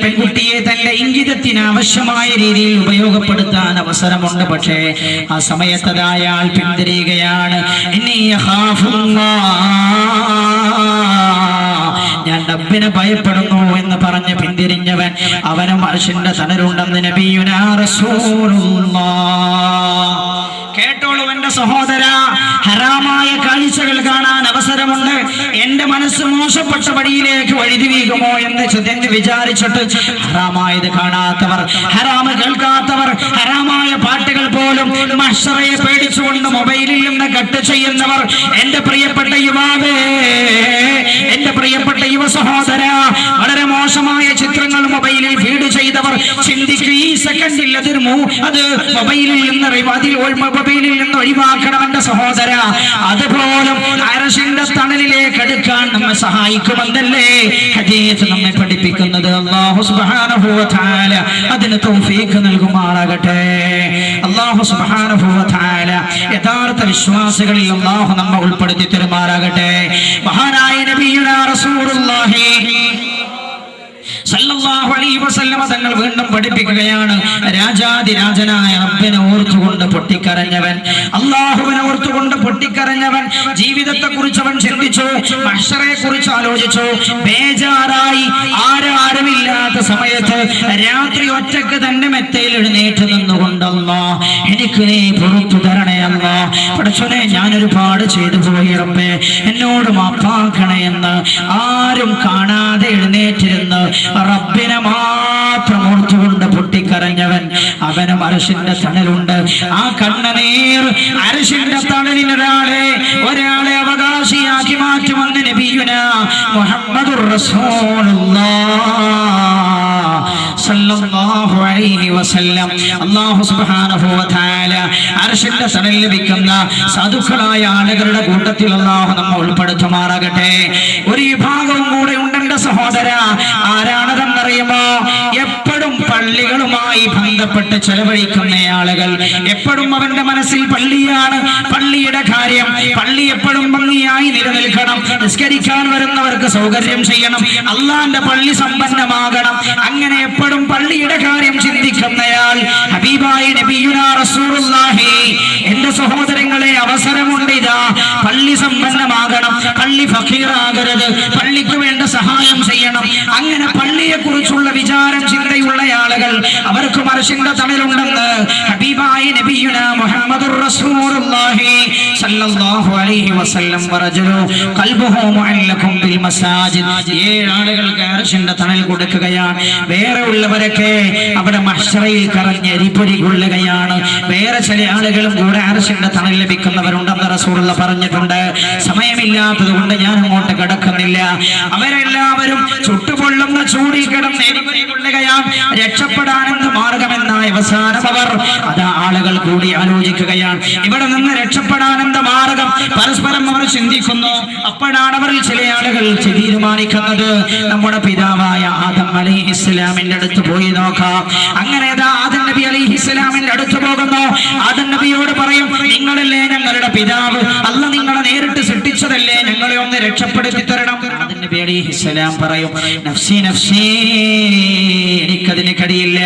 പെൺകുട്ടിയെ തന്റെ ഇംഗിതത്തിന് ആവശ്യമായ രീതിയിൽ ഉപയോഗപ്പെടുത്താൻ അവസരമുണ്ട്. പക്ഷേ ആ സമയത്ത് അയാൾ പിന്തിരിയുകയാണ്. ഞാൻ റബ്ബിനെ ഭയപ്പെടുന്നു എന്ന് പറഞ്ഞ് പിന്തിരിഞ്ഞവൻ അവനും അർശിന്റെ തണലുണ്ടെന്ന് നബിയുനാ റസൂലുള്ളാഹി. കേട്ടോളൂ എന്റെ സഹോദര, ഹറാമായ കാഴ്ചകൾ കാണാൻ അവസരമുണ്ട്. എന്റെ മനസ്സ് മോശപ്പെട്ട വഴിയിലേക്ക് വഴിതിരികുമോ എന്ന് വിചാരിച്ചിട്ട് ഹറാമായത് കാണാത്തവർ, ഹറാമ് കേൾക്കാത്തവർ, ഹറാമായ പാട്ടുകൾ പോലും മഹ്ശറയെ പേടിച്ചുകൊണ്ട് മൊബൈലിൽ നിന്ന് കട്ട് ചെയ്യുന്നവർ, എന്റെ പ്രിയപ്പെട്ട യുവാവേ, എന്റെ പ്രിയപ്പെട്ട യുവ സഹോദര, വളരെ മോശമായ ചിത്രങ്ങൾ മൊബൈലിൽ ഫീഡ് ചെയ്തവർ ചിന്തിക്കുക, ഈ സെക്കൻഡിൽ അത് മൊബൈലിൽ നിന്ന് ഒഴിവാക്കണം എന്റെ സഹോദര. അതുപോലും അർശിന്റെ തണലിലേക്ക് അടുക്കാൻ നമ്മെ സഹായിക്കുമെന്നല്ലേ ഹദീസ് നമ്മെ പഠിപ്പിക്കുന്നത്. അല്ലാഹു സുബ്ഹാനഹു വ തആല അതിന് തൗഫീഖ് നൽകുമാറാകട്ടെ. അല്ലാഹു സുബ്ഹാനഹു വ തആല യഥാർത്ഥ വിശ്വാസികളിൽ അല്ലാഹു നമ്മെ ഉൾപ്പെടുത്തി തരുമാറാകട്ടെ. മഹാനായ നബിയുനാ റസൂലുള്ളാഹി സല്ലല്ലാഹു അലൈഹി വസല്ലം തങ്ങൾ വീണ്ടും പഠിപ്പിക്കുകയാണ്. രാജാതിരാജനായ റബ്ബിനെ ഓർത്തുകൊണ്ട് പൊട്ടിക്കരഞ്ഞവൻ, അല്ലാഹുവിനെ ഓർത്തുകൊണ്ട് പൊട്ടിക്കരഞ്ഞവൻ, ജീവിതത്തെ കുറിച്ച് അവൻ ചിന്തിച്ചു, മഹ്ശറയെ കുറിച്ച് ആലോചിച്ചു, ബേജാറായി. ആരുമില്ലാത്ത സമയത്ത് രാത്രി ഒറ്റക്ക് തന്റെ മെത്തയിൽ എഴുന്നേറ്റ് നിന്നുകൊണ്ട്, അല്ലാഹ് എനിക്ക് നീ പുറത്തു തരണേ അല്ലാഹ്, പടച്ചോനെ ഞാൻ ഒരുപാട് ചെയ്തു പോയി റബ്ബേ, എന്നോട് മാപ്പാക്കണേ എന്ന് ആരും കാണാതെ എഴുന്നേറ്റിരുന്ന് റബ്ബിനെ മാത്രം ഓർത്തുകൊണ്ട് പൊട്ടിക്കരഞ്ഞവൻ. ആ അവനും അർശിന്റെ തണലുണ്ട്. ആ കണ്ണുനീർ അർശിന്റെ തണലിനൊരാളെ അവകാശിയാക്കി മാറ്റുമെന്ന് നബിയുനാ മുഹമ്മദുർ റസൂലുള്ളാഹ് സല്ലല്ലാഹു അലൈഹി വസല്ലം. അല്ലാഹു സുബ്ഹാനഹു വ തആല അർശിന്റെ തണൽ ലഭിക്കുന്ന സാധുക്കളായ ആളുകളുടെ കൂട്ടത്തിൽ അല്ലാഹു നമ്മെ ഉൾപ്പെടുത്തുമാറാകട്ടെ. ഒരു വിഭാഗവും കൂടെ ഉണ്ട് എന്റെ സഹോദര. ആരാണതെന്നറിയുമോ? എപ്പോഴും പള്ളികളുമായി ബന്ധപ്പെട്ട് ചെലവഴിക്കുന്ന ആളുകൾ. എപ്പോഴും അവന്റെ മനസ്സിൽ പള്ളിയാണ്, പള്ളിയുടെ കാര്യം. പള്ളി എപ്പോഴും ഭംഗിയായി നിലനിൽക്കണം. നിസ്കരിക്കാൻ വരുന്നവർക്ക് സൗകര്യം ചെയ്യണം. അള്ളാന്റെ പള്ളി സമ്പന്നമാകണം. അങ്ങനെ എപ്പോഴും പള്ളിയുടെ കാര്യം ചിന്തിക്കുന്നയാൾ ഹബീബായി നബിയുനാ റസൂലുള്ളാഹി. എന്റെ സഹോദരങ്ങളെ, അവസരമുണ്ട്. ഇതാ പള്ളി സമ്പന്നമാകണം, പള്ളി ഫഖീറാകരുത്, പള്ളിക്ക് വേണ്ട സഹായം ചെയ്യണം. അങ്ങനെ പള്ളിയെ കുറിച്ചുള്ള വിചാരം ചിന്തയുള്ള ആളുകൾ അവർക്കും അർശിന്റെ തണലുണ്ടെന്ന് ഹബീബായി നബിയുനാ മുഹമ്മദുർ റസൂലുള്ളാഹി സല്ലല്ലാഹു അലൈഹി വസല്ലം. വറജുലു ഖൽബുഹു മുഅല്ലഖും ബിൽ മസാജിദ്. 7 ആളുകൾക്ക് അർശിന്റെ തണൽ കൊടുക്കുകയാണ്. വേറെ ഉള്ളവരൊക്കെ അവിടെ മഹ്ശറയിൽ കറഞ്ഞ് എരിപൊരി കൊള്ളുകയാണ്. വേറെ ചില ആളുകളും കൂടെ അർശിന്റെ തണൽ ലഭിക്കുന്നവരുണ്ടെന്ന് റസൂലുള്ളാഹി പറഞ്ഞിട്ടുണ്ട്. സമയമില്ലാത്തത് കൊണ്ട് ഞാൻ അങ്ങോട്ട് കടക്കുന്നില്ല. അവരെല്ലാവരും ചുട്ടുപൊള്ളുന്ന ചൂടിൽ കിടന്ന് എരിപൊരി കൊള്ളുകയാണ്. രക്ഷപ്പെടാനെന്ത് മാർഗമെന്നായ അവസാനം അവർ അതാ ആളുകൾ കൂടി ആലോചിക്കുകയാണ്. ഇവിടെ നിന്ന് രക്ഷപ്പെടാനെന്ത് മാർഗം പരസ്പരം അവർ ചിന്തിക്കുന്നു. അപ്പോഴാണ് അവരിൽ ചില ആളുകൾ തീരുമാനിക്കുന്നത്, നമ്മുടെ പിതാവായ ആദം അലൈഹിസ്സലാമിന്റെ അടുത്ത് പോയി നോക്കാം. അങ്ങനെ ആദം നബി അലൈഹിസ്സലാമിന്റെ അടുത്ത് പോകുന്നു. ആദം നബിയോട് പറയും, നിങ്ങളല്ലേ ഞങ്ങളുടെ പിതാവ്, അല്ലാഹ് നിങ്ങളെ നേരിട്ട് സൃഷ്ടിച്ചതല്ലേ, ഞങ്ങളെ ഒന്ന് രക്ഷപ്പെടുത്തി തരണം. ആദം നബി അലൈഹിസ്സലാം പറയും, നഫ്സി നഫ്സി, എനിക്കതിന് കഴിയില്ല.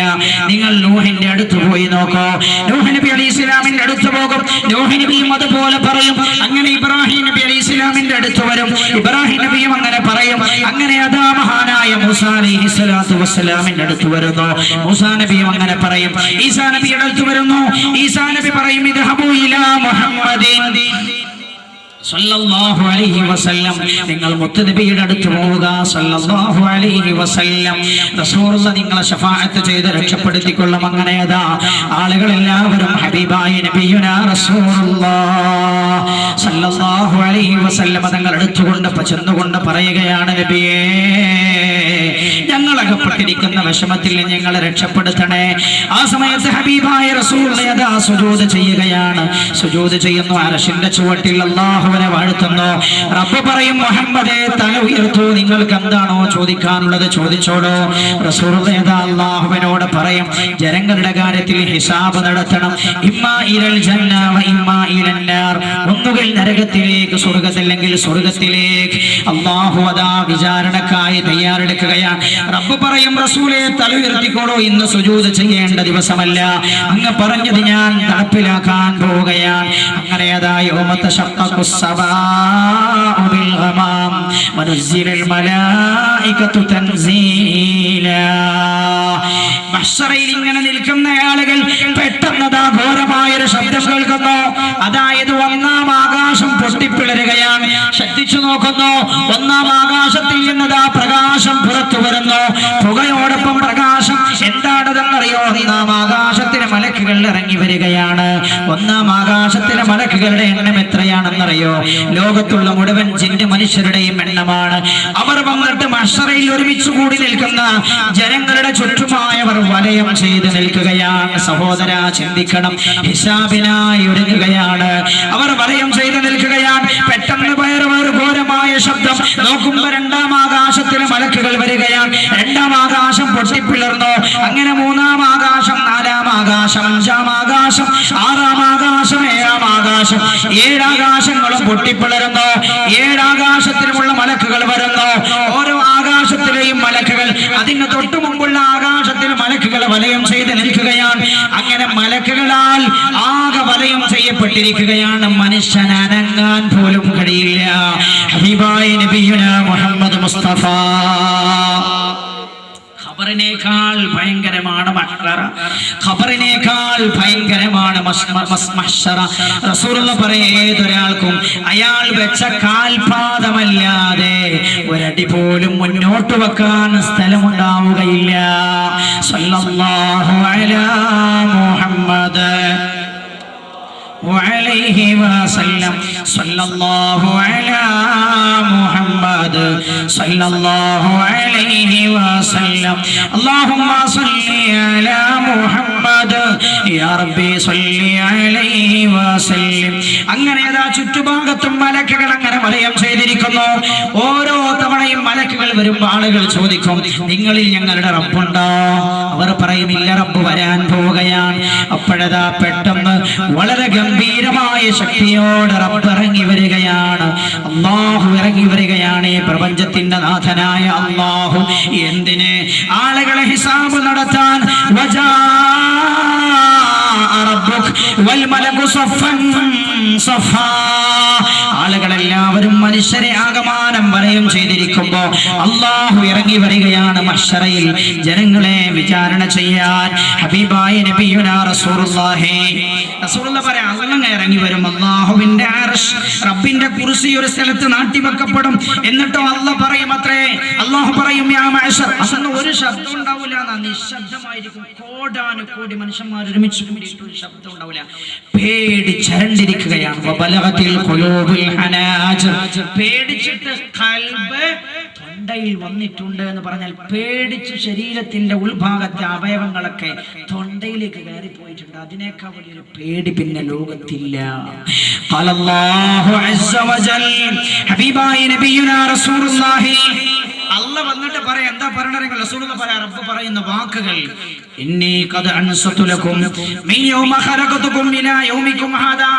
നിങ്ങൾ നൂഹിന്റെ അടുത്ത് പോയി നോക്കോ. നൂഹ് നബി അലൈഹിസ്സലാമിന്റെ അടുത്ത് പോകും. നൂഹ് നബിയും അതുപോലെ പറയും. അങ്ങനെ ഇബ്രാഹിം നബി അലൈഹിസ്സലാമിന്റെ അടുത്ത് വരും. ഇബ്രാഹിം നബിയും അങ്ങനെ പറയും. അങ്ങനെ അതാ മഹാനായ മൂസാ അലൈഹിസ്സലാത്തു വസ്സലാമിന്റെ അടുത്ത് വരുന്നു. മൂസാ നബിയും അങ്ങനെ പറയും. ഈസാ നബിയുടെ അടുത്ത് വരുന്നു. ഈസാ നബി പറയും, ഇദ്ഹബൂ ഇലാ മുഹമ്മദിൻ സല്ലല്ലാഹു അലൈഹി വസല്ലം, നിങ്ങൾ മുത്തുനബിയുടെ അടുത്ത് പോവുക സല്ലല്ലാഹു അലൈഹി വസല്ലം. റസൂലുള്ളാഹി നിങ്ങളെ ശഫാഅത്ത് ചെയ്ത് രക്ഷപ്പെടുത്തിക്കൊള്ളും. അങ്ങനെ അതാ ആളുകൾ എല്ലാവരും ഹബീബായ നബിയുനാ റസൂലുള്ളാഹി സല്ലല്ലാഹു അലൈഹി വസല്ലം തങ്ങൾ അടുത്തുകൊണ്ട് ചെന്നുകൊണ്ട് പറയുകയാണ്, നബിയേ, ഞങ്ങൾ അകപ്പെട്ടിരിക്കുന്ന വിഷമത്തിൽ ഞങ്ങളെ രക്ഷപ്പെടുത്തണേ. ആ സമയത്ത് ഹബീബായ റസൂലുള്ളാഹി അതാ സുജൂദ് ചെയ്യുകയാണ്. സുജൂദ് ചെയ്യുന്നു. അർശിന്റെ ചുവട്ടിൽ അല്ലാഹുവിനെ വാഴ്ത്തുന്നു. റബ്ബ് പറയും, മുഹമ്മദേ, തല ഉയർത്തൂ, നിങ്ങൾക്ക് എന്താണോ ചോദിക്കാനുള്ളത് ചോദിച്ചോളൂ. റസൂലുള്ളാഹി അതാ അല്ലാഹുവിനോട് പറയും, ജനങ്ങളുടെ കാര്യത്തിൽ ഹിസാബ് നടത്തണം. ഇമ്മാ ഇലൽ ജന്ന വ ഇമ്മാ ഇലൻ നാർ, ഒന്നുകിൽ നരകത്തിലേക്ക്, സ്വർഗ്ഗത്തില്ലെങ്കിൽ സ്വർഗ്ഗത്തിലേക്ക്. അല്ലാഹു അതാ വിചാരണക്കായി തയ്യാറെടുക്കുകയാണ്. റബ്ബ് പറയും, റസൂലേ, തല ഉയർത്തിക്കോളൂ, ഇന്ന് സുജൂദ് ചെയ്യേണ്ട ദിവസമല്ല, അങ്ങ് പറഞ്ഞത് ഞാൻ നടപ്പിലാക്കാൻ പോവുകയാണ്. അങ്ങനെ അതാ യൗമ തശഖഖുസ് സമാഉ ബിൽ ഗമാം വനുസ്സിലൽ മലായികതു തൻസീലാ. മഹ്ശറയിൽ ഇങ്ങനെ നിൽക്കുന്ന ആളുകൾ പെട്ടെന്നതാ ഘോരമായൊരു ശബ്ദം കേൾക്കുന്നു. അതായത് 1-ാം ആകാശം പൊട്ടിപ്പിളരുകയാണ്. ശ്രദ്ധിച്ചു നോക്കുന്നു. 1-ാം ആകാശത്തിൽ നിന്നതാ പ്രകാശം പുറത്തു വരുന്നു. പുകയോടൊപ്പം പ്രകാശം. എന്താണതെന്നറിയോ? 1-ാം ആകാശത്തിലെ മലക്കുകൾ ഇറങ്ങി വരികയാണ്. 1-ാം ആകാശത്തിലെ മലക്കുകളുടെ എണ്ണം എത്രയാണെന്നറിയോ? ലോകത്തുള്ള മുഴുവൻ ജിന്ന് മനുഷ്യരുടെയും എണ്ണമാണ്. അവർ വന്നിട്ട് മഹ്ശറയിൽ ഒരുമിച്ച് കൂടി നിൽക്കുന്ന ജനങ്ങളുടെ ചുറ്റുമായവർ വലയം ചെയ്ത് നിൽക്കുകയാണ്. സഹോദര, ചിന്തിക്കണം. ഹിസാബിനായി ഒരുങ്ങുകയാണ്. അവർ വലയം ചെയ്ത് നിൽക്കുകയാണ്. പെട്ടെന്ന് വേറെ ഘോരമായ ശബ്ദം. നോക്കുമ്പോ 2-ാം ആകാശത്തിലെ മലക്കുകൾ വരികയാണ്. 2-ാം ആകാശം പൊട്ടിപ്പിളർന്നു. അങ്ങനെ 3-ാം ആകാശം, 4-ാം ആകാശം, 5-ാം ആകാശം, 6-ാം ആകാശം, 7-ാം ആകാശം, 7 ആകാശങ്ങളും പൊട്ടിപ്പിളരുന്നു. 7 ആകാശത്തിലുമുള്ള മലക്കുകൾ വരുന്നു. ഓരോ ആകാശത്തിലെയും മലക്കുകൾ അതിന് തൊട്ടു മുമ്പുള്ള ആകാശത്തിൽ മലക്കുകൾ വലയം ചെയ്ത് നിൽക്കുകയാണ്. അങ്ങനെ മലക്കുകളാൽ ആകെ വലയം ചെയ്യപ്പെട്ടിരിക്കുകയാണ്. മനുഷ്യൻ അനങ്ങാൻ പോലും കഴിയില്ല. ഹബീബായ നബിയുനാ മുഹമ്മദ് മുസ്തഫ ഖബറിനേക്കാൾ ഭയങ്കരമാണ് മഹ്ശറ, ഖബറിനേക്കാൾ ഭയങ്കരമാണ് മഹ്ശറ. റസൂലുള്ളാഹി പറയും, ഏതൊരാൾക്കും അയാൾ വെച്ച കാൽപാദമല്ലാതെ ഒരടി പോലും മുന്നോട്ട് വെക്കാൻ സ്ഥലമുണ്ടാവുകയില്ല. സല്ലല്ലാഹു അലാ മുഹമ്മദ് وعليه وسلم صلى الله على محمد صلى الله عليه وسلم اللهم صل على محمد يا ربي صل عليه وسلم. അങ്ങനെ ഏതാ ചുറ്റുഭാഗത്തും മലക്കുകൾ അങ്ങനെ വലയം ചെയ്തിരിക്കുന്നു. ഓരോ തവണയും മലക്കുകൾ വരുമ്പോൾ ആളുകൾ ചോദിക്കും, നിങ്ങളിൽ ഞങ്ങളുടെ റബ്ബുണ്ടോ? അവർ പറയും, ഇല്ല, റബ്ബ് വരാൻ പോവുകയാണ്. അപ്പോഴതാ പെട്ടെന്ന് വളരെ ഗംഭീരമായ ശക്തിയോടെ റബ്ബ് ഇറങ്ങി വരികയാണ്. അല്ലാഹു ഇറങ്ങി വരികയാണ്. ഈ പ്രപഞ്ചത്തിന്റെ നാഥനായ അല്ലാഹു എന്തിന്? ആളുകളെ ഹിസാബ് നടത്താൻ. ആളുകളെല്ലാവരും മനുഷ്യരെ ആകമാനം വലയം ചെയ്തിരിക്കുമ്പോ അല്ലാഹു ഇറങ്ങി വരികയാണ് മഹ്ശറയിൽ ജനങ്ങളെ വിചാരണ ചെയ്യാൻ. ഹബീബായ നബിയുനാ റസൂലുള്ളാഹി പറയാ, അള്ളാഹ് ഇറങ്ങി വരും. അല്ലാഹുവിന്റെ അർശ്, റബ്ബിന്റെ കുർസി ഒരു സ്ഥലത്ത് നാട്ടിവെക്കപ്പെടും. എന്നിട്ടോ അല്ലാഹ് പറയും അത്രേ, അല്ലാഹു പറയും, യാ മഅ്ശർ. അന്ന് ഒരു ശബ്ദം ഉണ്ടാവില്ല, നിശബ്ദമായിരിക്കും. കോടാനുകോടി മനുഷ്യന്മാർ ഒരുമിച്ച് കൂടിയിട്ട് ഒരു ശബ്ദം ഉണ്ടാവില്ല. പേടിച്ചരണ്ടിരിക്കുകയാണ്. വബലഗതിൽ ഖുലൂബുൽ ഹനാജിർ. പേടിച്ചിട്ട് ഖൽബ് തൊണ്ടയിൽ വന്നിട്ടുണ്ട് എന്ന് പറഞ്ഞാൽ പേടിച്ച് ശരീരത്തിന്റെ ഉൾഭാഗത്തെ അവയവങ്ങളൊക്കെ തൊണ്ടയിലേക്ക് കയറിപ്പോയിട്ടുണ്ട്. അതിനേക്കാൾ വലിയൊരു പേടി പിന്നെ ലോകത്തില്ല. ഖലല്ലാഹു അസ്സ വജൽ. ഹബീബായ നബിയുനാ റസൂലുള്ളാഹി അല്ലാഹ് വന്നിട്ട് പറയാ, എന്താ പറയണത്? റസൂലുള്ളാഹി പറയാ, റബ്ബ് പറയുന്ന വാക്കുകൾ, ഇന്നി ഖദ് അൻസതു ലക്കും മിൻ യൗമ ഖലഖതുകും ഇലാ യൗമികും ഹാദാ.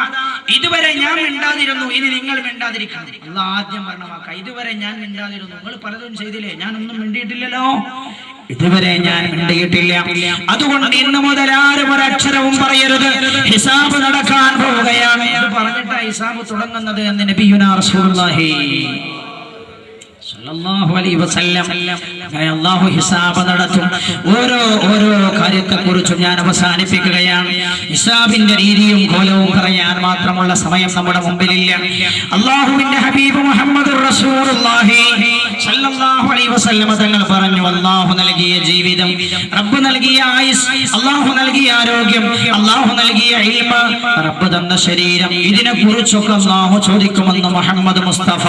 ഇതുവരെ ഞാൻ മിണ്ടാതിരുന്നു, ഇനി നിങ്ങൾ മിണ്ടാതിരിക്കണം. അല്ലാഹ് ആദ്യം പറഞ്ഞ വാക്ക, ഇതുവരെ ഞാൻ മിണ്ടാതിരുന്നു. നിങ്ങൾ പലതും ചെയ്തില്ലേ, ഞാനൊന്നും മിണ്ടിയിട്ടില്ലല്ലോ, ഇതുവരെ ഞാൻ മിണ്ടിയിട്ടില്ല. അതുകൊണ്ട് ഇന്ന് മുതൽ ആരും ഒരക്ഷരവും പറയരുത്, ഹിസാബ് നടക്കാൻ പോവുകയാണ്. ഇത് പറഞ്ഞിട്ടാ ഹിസാബ് തുടങ്ങുന്നത് എന്ന് നബിയുനാ റസൂലുള്ളാഹി സല്ലല്ലാഹു അലൈഹി വസല്ലം. അല്ലാഹു ഹിസാബ് നടത്തും. ഓരോ കാര്യത്തെക്കുറിച്ചും ഞാൻ അവസാനിപ്പിക്കുകയാണ്. ഹിസാബിന്റെ രീതിയും കോലവും പറയാൻ മാത്രമുള്ള സമയം നമ്മുടെ മുമ്പിലില്ല. അല്ലാഹുവിന്റെ ഹബീബ് മുഹമ്മദുർ റസൂലുള്ളാഹി സല്ലല്ലാഹു അലൈഹി വസല്ലം തങ്ങൾ പറഞ്ഞു, അല്ലാഹു നൽകിയ ജീവിതം, റബ്ബ് നൽകിയ ആയുസ്, അല്ലാഹു നൽകിയ ആരോഗ്യം, അല്ലാഹു നൽകിയ ഇൽമ, റബ്ബ് തന്ന ശരീരം, ഇതിനെക്കുറിച്ചൊക്കെ അല്ലാഹു ചോദിക്കുമെന്ന് മുഹമ്മദ് മുസ്തഫ.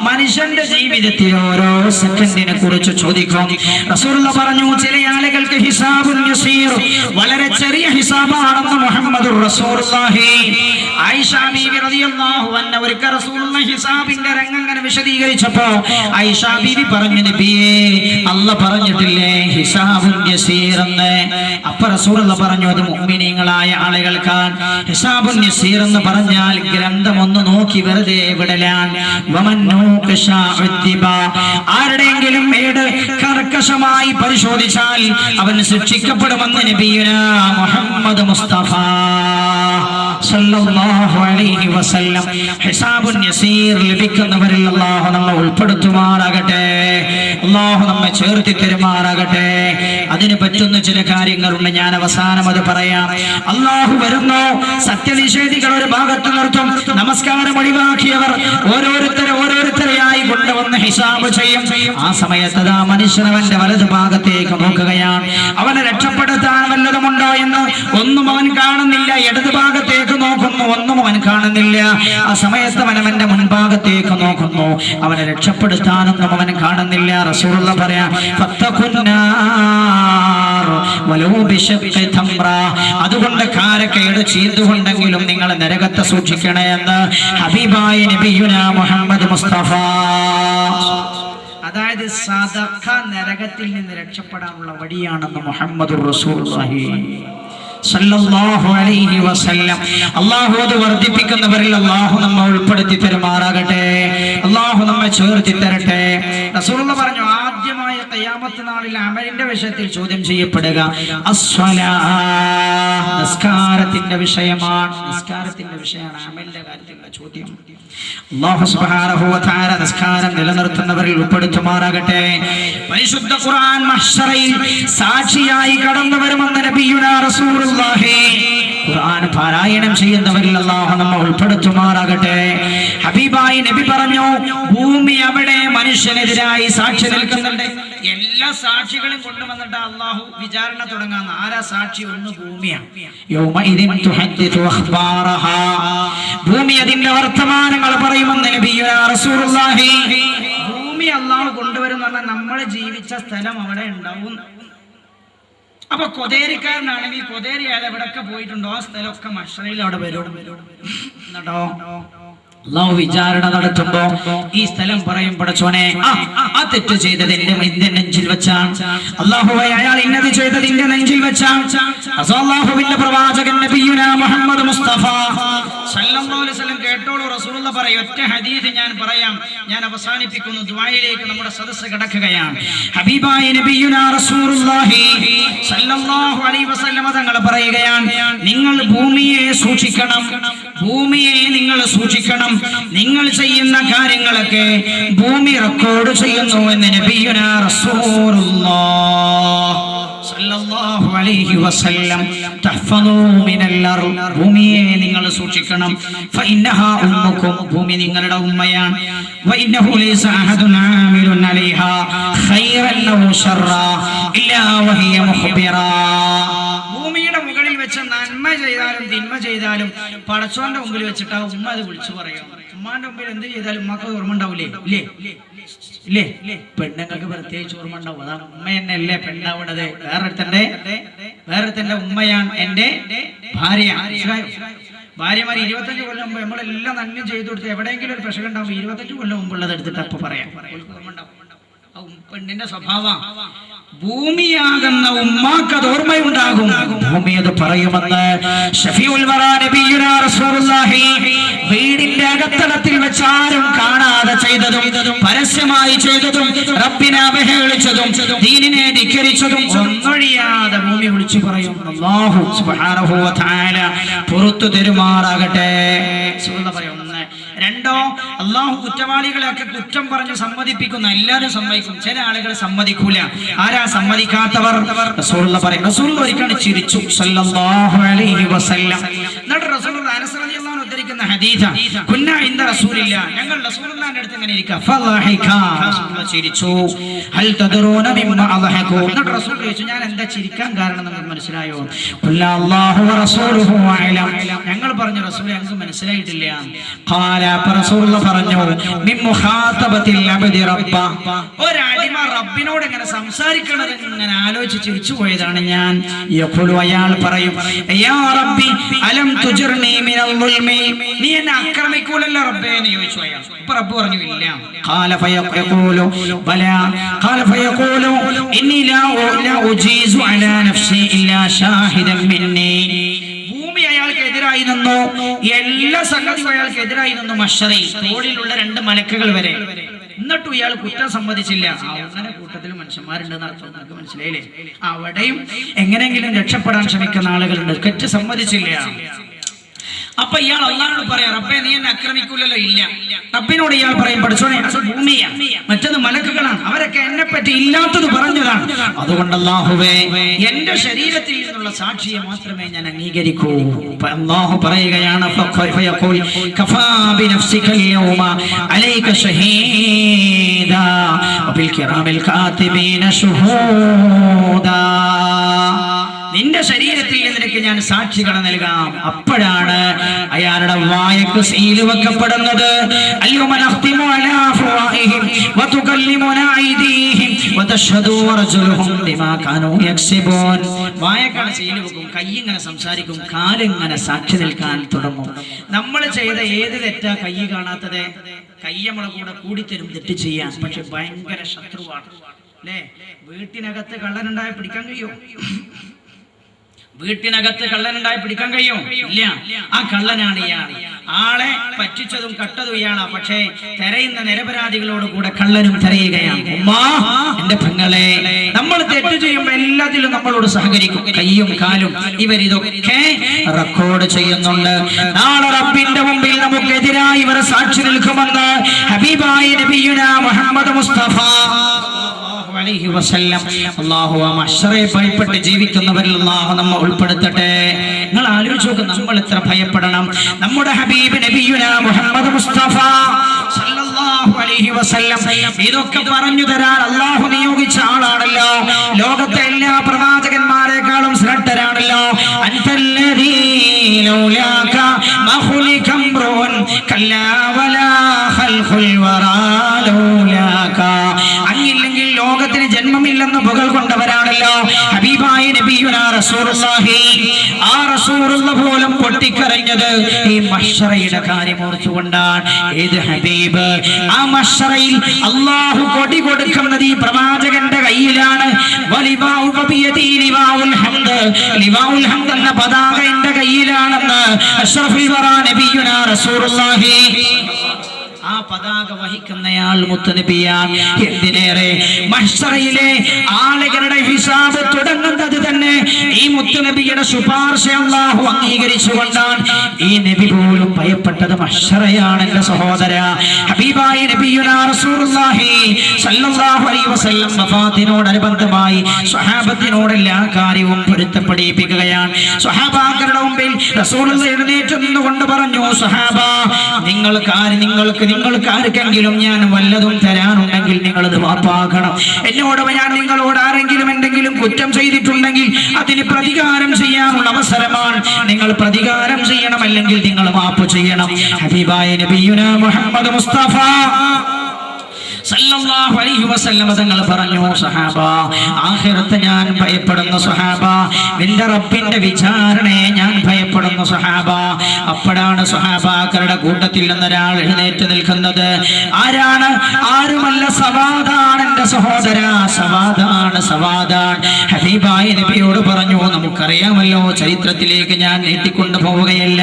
മനുഷ്യന്റെ ജീവിതത്തിൽ ഓരോ സെക്കൻഡിനെ കുറിച്ച് ചോദിക്കും. റസൂലുള്ളാഹി പറഞ്ഞു, ചില ആളുകൾക്ക് ഹിസാബുൻ യസീർ, വളരെ ചെറിയ ഹിസാബാണെന്ന് മുഹമ്മദുർ റസൂലുള്ളാഹി. ആയിഷ ബീവി റളിയല്ലാഹു അൻഹ ഒരിക്കൽ റസൂലുള്ളാഹി ഹിസാബിന്റെ രംഗങ്ങനെ വിശദീകരിച്ചപ്പോ ആയിഷ ബീവി പറഞ്ഞു, നബിയേ, അല്ലാഹ് പറഞ്ഞിട്ടില്ലേ ഹിസാബുൻ യസീർ എന്ന്? അപ്പോൾ റസൂലുള്ളാഹി പറഞ്ഞു, അത് മുഅ്മിനീങ്ങളായ ആളുകൾക്കാണ്. ഹിസാബുൻ യസീർ എന്ന് പറഞ്ഞാൽ ഗ്രന്ഥം ഒന്ന് നോക്കി വെറുതെ വിടലാണ്. ആരുടെയെങ്കിലും ഏട് കർക്കശമായി പരിശോധിച്ചാൽ അവൻ ശിക്ഷിക്കപ്പെടുമെന്ന് നബിയുനാ മുഹമ്മദ് മുസ്തഫ സല്ലല്ലാഹു അലൈഹി വസല്ലം. ഹിസാബുൻ യസീർ ലഭിക്കുന്നവരിൽ അല്ലാഹു നമ്മെ ഉൾപ്പെടുത്തുമാറാകട്ടെ, അല്ലാഹു നമ്മെ ചേർത്തി തരുമാറാകട്ടെ. അതിന് പറ്റുന്ന ചില കാര്യങ്ങളുണ്ട്, ഞാൻ അവസാനം അത് പറയാം. അല്ലാഹു വരുന്നു, സത്യനിഷേധികൾ ഒരു ഭാഗത്ത് നിർത്തും, നമസ്കാരം ഒഴിവാക്കിയവർ ഓരോരുത്തരെയായി കൊണ്ടുവന്ന് ഹിസാബ് ചെയ്യും. ആ സമയത്ത് ആ മനുഷ്യനവന്റെ വലതു ഭാഗത്തേക്ക് നോക്കുകയാണ്. അവനെ രക്ഷപ്പെടുത്താൻ വല്ലതുമുണ്ടോ എന്ന് ഒന്നും അവൻ കാണുന്നില്ല. ഇടതു ഭാഗത്തേക്ക് നോക്കുന്നു, ഒന്നും അവൻ കാണുന്നില്ല. ആ സമയത്ത് അവനവന്റെ മുൻഭാഗത്തേക്ക് നോക്കുന്നു, അവനെ രക്ഷപ്പെടുത്താനൊന്നും അവൻ കാണുന്നില്ല. റസൂലുള്ളാഹി പറയാം, അതുകൊണ്ട് കാരക്കയുടെ ചീന്തുകൊണ്ടെങ്കിലും നിങ്ങൾ നരകത്തെ സൂക്ഷിക്കണേ എന്ന് ഹബീബായ നബിയുനാ മുഹമ്മദ് മുസ്തഫ. അതായത് സദഖ നരകത്തിൽ നിന്ന് രക്ഷപ്പെടാനുള്ള വഴിയാണെന്ന് മുഹമ്മദുർ റസൂലുള്ളാഹി സല്ലല്ലാഹു അലൈഹി വസല്ലം. അല്ലാഹു അത് വർദ്ധിപ്പിക്കുന്നവരിൽ അല്ലാഹു നമ്മെ ഉൾപ്പെടുത്തി തരുമാറാകട്ടെ, അല്ലാഹു നമ്മെ ചേർത്തി തരട്ടെ. റസൂലുള്ളാഹി പറഞ്ഞു, ആദ്യമായി ഖിയാമത്ത് നാളിൽ അമലിന്റെ വിഷയത്തിൽ ചോദ്യം ചെയ്യപ്പെടുക നിസ്കാരത്തിന്റെ വിഷയമാണ്. നിസ്കാരത്തിന്റെ വിഷയമാണ് അമലിന്റെ കാര്യത്തിലുള്ള ചോദ്യം. അല്ലാഹു സുബ്ഹാനഹു വ തആല നിസ്കാരം നിലനിർത്തുന്നവരിൽ ഉൾപ്പെടുത്തുമാറാകട്ടെ. പരിശുദ്ധ ഖുർആൻ മഹ്ശറയിൽ സാക്ഷിയായി കടന്നു വരുമെന്ന് നബിയുനാ റസൂലുള്ളാഹി ഖുർആൻ പാരായണം ചെയ്യുന്നവരിൽ അല്ലാഹു നമ്മെ ഉൾപ്പെടുത്തുമാറാകട്ടെ. ഹബീബായി നബി പറഞ്ഞു, ഭൂമി അവിടെ മനുഷ്യനെതിരായി സാക്ഷി നിൽക്കുന്നുണ്ട്. എല്ലാ സാക്ഷികളും കൊണ്ടുവന്നിട്ട് അല്ലാഹു വിചാരണ തുടങ്ങാൻ. ആരാ സാക്ഷി? ഒന്ന് ഭൂമിയാണ്. യൗമഇദിൻ തുഹദ്ദിഥു അഖ്ബാറഹാ, ഭൂമി അതിന്റെ വർത്തമാനങ്ങൾ പറയുമെന്ന് നബിയുനാ റസൂലുള്ളാഹി. ഭൂമി അല്ലാഹു കൊണ്ടുവരും പറഞ്ഞാൽ നമ്മൾ ജീവിച്ച സ്ഥലം അവിടെ ഉണ്ടാവും. അപ്പൊ കൊതേരിക്കാരനാണെങ്കിൽ കൊതേരി അയാൾ എവിടൊക്കെ പോയിട്ടുണ്ടോ ആ സ്ഥലമൊക്കെ മഹ്ശറയിൽ അവിടെ വരും എന്നിട്ടോ അല്ലാഹു വിചാരണ നടത്തുമ്പോ ഈ സ്ഥലം പറയും, പടച്ചോനെ ആ തെറ്റ് ചെയ്തത് എന്റെ നെഞ്ചിൽ വെച്ചാണ്, അല്ലാഹുവേ അയാൾ ഇന്നത് ചെയ്തത് എന്റെ നെഞ്ചിൽ വെച്ചാണ്. അല്ലാഹുവിന്റെ പ്രവാചകൻ നബിയുനാ മുഹമ്മദ് മുസ്തഫ സല്ലല്ലാഹു അലൈഹി വസല്ലം കേട്ടോളൂ. റസൂലുള്ളാഹി പറയും, ഒറ്റ ഹദീസ് ഞാൻ പറയാം, ഞാൻ അവസാനിപ്പിക്കുന്നു. ദുആയിലേക്ക് നമ്മുടെ സദസ്സ് കടക്കുകയാണ്. ഹബീബായ നബിയുനാ റസൂലുള്ളാഹി സല്ലല്ലാഹു അലൈഹി വസല്ലം തങ്ങൾ പറയുകയാണ്, നിങ്ങൾ ഭൂമിയെ സൂക്ഷിക്കണം, ഭൂമിയെ നിങ്ങൾ സൂക്ഷിക്കണം. നിങ്ങൾ ചെയ്യുന്ന കാര്യങ്ങളൊക്കെ ഭൂമി റെക്കോർഡ് ചെയ്യുന്നു എന്ന് നബിയുനാ റസൂലുള്ളാഹി സല്ലല്ലാഹു അലൈഹി വസല്ലം. തഹ്ഫദൂ മിനൽ അർള്, ഭൂമിയെ നിങ്ങൾ സൂക്ഷിക്കണം. ഫഇന്നഹാ ഉമ്മുക്കും, ഭൂമി നിങ്ങളുടെ ഉമ്മയാണ്. വഇന്നഹു ലൈസ അഹദുൻ ആമിലുൻ അലൈഹാ ഖൈറൻ ഔ ശർറാ ഇല്ലാ വഹിയ മുഖ്ബിറാ. ഭൂമിയുടെ മുകളിൽ വെച്ച് നന്മ ചെയ്താലും തിന്മ ചെയ്താലും പടച്ചോന്റെ മുമ്പിൽ വെച്ചിട്ട് ആ ഉമ്മ അത് വിളിച്ചു പറയും. ഉമ്മാന്റെ മുമ്പിൽ എന്ത് ചെയ്താലും ഉമ്മക്ക് ഓർമ്മ ഉണ്ടാവില്ലേ? ഇല്ലേ ഇല്ലേ? പെണ്ണുങ്ങൾക്ക് പ്രത്യേകിച്ച് ഓർമ്മ ഉണ്ടാവും. അതാ ഉമ്മ തന്നെ അല്ലേ പെണ്ണാവണത്. വേറൊരുത്തന്റെ ഉമ്മയാണ് എന്റെ ഭാര്യ. ഭാര്യമാർ 25 കൊല്ലം മുമ്പ് നമ്മളെല്ലാം നന്മ ചെയ്തു കൊടുത്ത് എവിടെയെങ്കിലും ഒരു പ്രശ്നം ഉണ്ടാവും, 25 കൊല്ലം മുമ്പുള്ളത് എടുത്തിട്ട് അപ്പൊ പറയാം. ഓർമ്മ ഉണ്ടാവും. പെണ്ണിന്റെ സ്വഭാവം. ഭൂമിയാകുന്ന ഉമ്മാക്ക് അത് ഓർമ്മയുണ്ടാകും. ഭൂമി അത് പറയുമെന്ന് ശഫീഉൽ വറാ നബിയുനാ റസൂലുള്ളാഹി വീടിന്റെ അകത്തളത്തിൽ വെച്ച് ആരും കാണാതെ ചെയ്തതും പരസ്യമായി ചെയ്തതും റബ്ബിനെ അവഹേളിച്ചതും ദീനിനെ ധിക്കരിച്ചതും ഒന്നൊഴിയാതെ ഭൂമി വിളിച്ചു പറയും. അല്ലാഹു സുബ്ഹാനഹു വ തആല പുറത്തു തരുമാറാകട്ടെ. റസൂലുള്ളാഹി പറയും. രണ്ടോ, അല്ലാഹു കുറ്റവാളികളെയൊക്കെ കുറ്റം പറഞ്ഞ് സമ്മതിപ്പിക്കുന്ന. എല്ലാവരും സമ്മതിക്കും, ചില ആളുകൾ സമ്മതിക്കൂല. ആരാ സമ്മതിക്കാത്തവർ? റസൂലുള്ളാഹി പറയും. റസൂലുള്ളാഹി ഒരിക്കൽ ചിരിച്ചു സല്ലല്ലാഹു അലൈഹി വസല്ലം. എന്നിട്ട് റസൂലുള്ളാഹി അനസ് റളിയല്ലാഹു അൻഹു ഉദ്ധരിക്കുന്ന ഹദീസാ, കുന്നാ ഇൻദ റസൂലില്ലാ, ഞങ്ങൾ റസൂലുള്ളാഹിന്റെ അടുത്ത് ഇങ്ങനെ ഇരിക്കുക. ഫളഹിക, റസൂലുള്ളാഹി ചിരിച്ചു. ഹൽ തദറൂന മിമ്മ അളഹകു, എന്നിട്ട് റസൂൽ ചോദിച്ചു, ഞാൻ എന്താ ചിരിക്കാൻ കാരണം നിങ്ങൾക്ക് മനസ്സിലായോ? ഖുല്ലാ അല്ലാഹു വ റസൂലുഹു അഅലം, ഞങ്ങൾ പറഞ്ഞു റസൂലേ ഞങ്ങൾക്ക് മനസ്സിലായിട്ടില്ല. ഖാല, റസൂലുള്ളാഹി പറഞ്ഞു, മിൻ മുഖാതബത്തിൽ അബ്ദി റബ്ബ, ഒരു അടിമ റബ്ബിനോട് എങ്ങനെ സംസാരിക്കണത് ഇങ്ങനെ ആലോചിച്ച് ചിരിച്ചു പോയതാണ് ഞാൻ. യഖുലു, അയാൾ പറയും, യാ റബ്ബി അലം തുജിർനി മിനൽ ദുൽമി, നീ എന്നെ ആക്രമിക്കൂലല്ലോ റബ്ബേ എന്ന് ചോദിച്ചു അയാൾ. അപ്പോൾ റബ്ബ് പറഞ്ഞു ഇല്ല. ഖാല ഫയഖൂലു ബലാ, ഖാല ഫയഖൂലു ഇന്നി ലാ ഉജീസു അലാ നഫ്സി ഇല്ലാ ഷാഹിദൻ മിന്നി. ഭൂമി അയാൾക്ക് എതിരായി നിന്നു, എല്ലാ സംഗതിയും അയാൾക്ക് എതിരായി നിന്നു. മഹ്ശറിൽ തോളിലുള്ള 2 മലക്കുകൾ വരെ. എന്നിട്ടും ഇയാൾ കുറ്റം സമ്മതിച്ചില്ല. അങ്ങനെ കൂട്ടത്തിൽ മനുഷ്യന്മാരുണ്ടെന്ന് അർത്ഥം നമുക്ക് മനസ്സിലായില്ലേ? അവിടെയും എങ്ങനെയെങ്കിലും രക്ഷപ്പെടാൻ ശ്രമിക്കുന്ന ആളുകളുണ്ട്. തെറ്റ് സമ്മതിച്ചില്ല. അപ്പൊ ഇയാൾ അല്ലാഹുവോട് പറയാം, റബ്ബേ നീ എന്നെ ആക്രമിക്കൂലല്ലോ. ഇല്ല. റബ്ബിനോട് ഇയാൾ പറയും, പഠിച്ചോനെ അത് ഭൂമിയാണ്, മറ്റത് മലക്കുകളാണ്, അവരൊക്കെ എന്നെ പറ്റി ഇല്ലാത്തത് പറഞ്ഞതാണ്. അതുകൊണ്ട് അല്ലാഹുവേ എന്റെ ശരീരത്തിൽ നിന്നുള്ള സാക്ഷിയെ മാത്രമേ ഞാൻ അംഗീകരിക്കൂ. അല്ലാഹു പറയുകയാണ്, ഫയഖൂൽ കഫാ ബിനഫ്സിക യൗമ അലൈക ഷഹീദാ വബിൽ കിറാമിൽ കാതിബീന ശുഹൂദാ, നിന്റെ ശരീരത്തിൽ നിനക്ക് ഞാൻ സാക്ഷികളെ നൽകാം. അപ്പോഴാണ് അയാളുടെ വായക്ക് സീൽ വെക്കപ്പെടുന്നത്. അൽയൗമ നഖ്തിമു അലാ അഫ്വാഹിഹിം വതുകല്ലിമുനാ ഐദീഹിം വതശ്ഹദു അർജുലുഹും ബിമാ കാനൂ യക്സിബൂൻ. വായക്കാണ് സീൽ വെക്കും, കൈ ഇങ്ങനെ സംസാരിക്കും, കാലിങ്ങനെ സാക്ഷി നിൽക്കാൻ തുടങ്ങും. നമ്മൾ ചെയ്ത ഏത് തെറ്റാ കൈ കാണാത്തത്? കൈ നമ്മളെ കൂടെ കൂടിത്തരും തെറ്റ് ചെയ്യാൻ, പക്ഷെ ഭയങ്കര ശത്രുവാണ് അല്ലേ? വീട്ടിനകത്ത് കള്ളനുണ്ടായി പിടിക്കാൻ കഴിയോ? വീട്ടിനകത്ത് കള്ളനുണ്ടായി പിടിക്കാൻ കഴിയും? ഇല്ല. ആ കള്ളനാണ് ഇയാൾ. ആളെ പറ്റിച്ചതും കട്ടതും ഇയാളാ, പക്ഷേ തെരയുന്ന നിരപരാധികളോട് കൂടെ കള്ളനും തെരയുകയാണ്. ഉമ്മാ, എന്റെ പെങ്ങളെ, നമ്മൾ തെറ്റ് ചെയ്യുമ്പോൾ എല്ലാത്തിലും നമ്മളോട് സഹകരിക്കും. കയ്യും കാലും ഇവരിതൊക്കെ റെക്കോർഡ് ചെയ്യുന്നുണ്ട്. നാളെ റബ്ബിന്റെ മുമ്പിൽ നമുക്കെതിരായി ഇവർ സാക്ഷി നിൽക്കുമെന്ന് ഹബീബായ നബിയുനാ മുഹമ്മദ് മുസ്തഫ അലൈഹി വസല്ലം. അല്ലാഹു ആ മഹ്ശറെ ഭയപ്പെട്ട് ജീവിക്കുന്നവരിൽ അല്ലാഹു നമ്മെ ഉൾപ്പെടുത്തട്ടെ. നിങ്ങൾ ആലോചിച്ച് നോക്ക്, നമ്മൾ എത്ര ഭയപ്പെടണം. നമ്മുടെ ഹബീബ് നബിയുനാ മുഹമ്മദ് മുസ്തഫ സല്ലല്ലാഹു അലൈഹി വസല്ലം ഇതൊക്കെ പറഞ്ഞു തരാൻ അല്ലാഹു നിയോഗിച്ച ആളാണല്ലോ. ലോകത്തെ എല്ലാ പ്രവാചകന്മാരെക്കാളും ശ്രേഷ്ഠരാണല്ലോ. അൻതല്ലദീ ലൗലാക മഖ്ലിക അംറുൻ കല്ലാ വലാ ഖൽഖുൽ വറാ ലൗലാക. അങ്ങില്ലെങ്കിൽ ലോകത്തിന് ജന്മമില്ലെന്ന് പുകൾ കൊണ്ടവരാണല്ലോ ഹബീബായ നബിയുനാ റസൂലുള്ളാഹി. ആ റസൂലുള്ള പോലും പൊട്ടിക്കരഞ്ഞത് ഈ മഹ്ശറയുടെ കാര്യം ഓർത്തുകൊണ്ടാണ്. ഏത് ഹബീബ്? ആ മഹ്ശറയിൽ അല്ലാഹു കൊടി കൊടുക്കുന്നത് ഈ പ്രവാചകന്റെ കയ്യിലാണ്. വലിവാഉ ബിയദി ലിവാഉൽ ഹംദ്. ലിവാഉൽ ഹംദ് എന്ന പതാക എന്റെ കയ്യിലാണെന്ന് അഷ്റഫുൽ വറാ നബിയുനാ റസൂലുള്ളാഹി. ആ പതാക വഹിക്കുന്നയാൾ മുത്തുനബിയാണ്. എന്തിനേറെ, മഹ്ശറയിലെ ആളുകളുടെ ഹിസാബ് തുടങ്ങുന്നത് തന്നെ ഈ മുത്തുനബിയുടെ ശുപാർശ അല്ലാഹു അംഗീകരിച്ചുകൊണ്ടാണ്. ഈ നബി പോലും ഭയപ്പെട്ടത് മഹ്ശറയാണ്. എന്റെ സഹോദര, ഹബീബായ നബിയുനാ റസൂലുള്ളാഹി സല്ലല്ലാഹു അലൈഹി വസല്ലം വഫാത്തിനോടനുബന്ധമായി സ്വഹാബത്തിനോട് എല്ലാ കാര്യവും പൊരുത്തപ്പെടിപ്പിക്കുകയാണ്. സ്വഹാബാക്കളുടെ മുമ്പിൽ റസൂലുള്ള എഴുന്നേറ്റ് നിന്നുകൊണ്ട് പറഞ്ഞു, സ്വഹാബ, നിങ്ങൾക്ക് ആർക്കെങ്കിലും ഞാൻ വല്ലതും തരാനുണ്ടെങ്കിൽ നിങ്ങളത് വാപ്പാക്കണം. എന്നോട് ഞാൻ നിങ്ങളോട് ആരെങ്കിലും എന്തെങ്കിലും കുറ്റം ചെയ്തിട്ടുണ്ടെങ്കിൽ അതിന് പ്രതികാരം ചെയ്യാനുള്ള അവസരമാണ്. നിങ്ങൾ പ്രതികാരം ചെയ്യണം, അല്ലെങ്കിൽ നിങ്ങൾ മാപ്പ് ചെയ്യണം. ഹബീബായ നബിയുനാ മുഹമ്മദ് മുസ്തഫ സല്ലല്ലാഹു അലൈഹി വസല്ലം തങ്ങൾ പറഞ്ഞു, സഹാബ, ആഖിറത്ത് ഞാൻ ഭയപ്പെടുന്നു സഹാബ, നിന്റെ റബ്ബിന്റെ വിചാരണയെ ഞാൻ ഭയപ്പെടുന്നു സഹാബ. അപ്പോഴാണ് സഹാബാക്കളുടെ കൂട്ടത്തിൽ നിന്നൊരാൾ എഴുന്നേറ്റ് നിൽക്കുന്നത്. ആരാണ്? ആരുമല്ല, സവാദാണ്. എന്റെ സഹോദര, സവാദാണ്. ഹബീബായ നബിയോട് പറഞ്ഞു, നമുക്കറിയാമല്ലോ, ചരിത്രത്തിലേക്ക് ഞാൻ നീട്ടിക്കൊണ്ടു പോവുകയല്ല,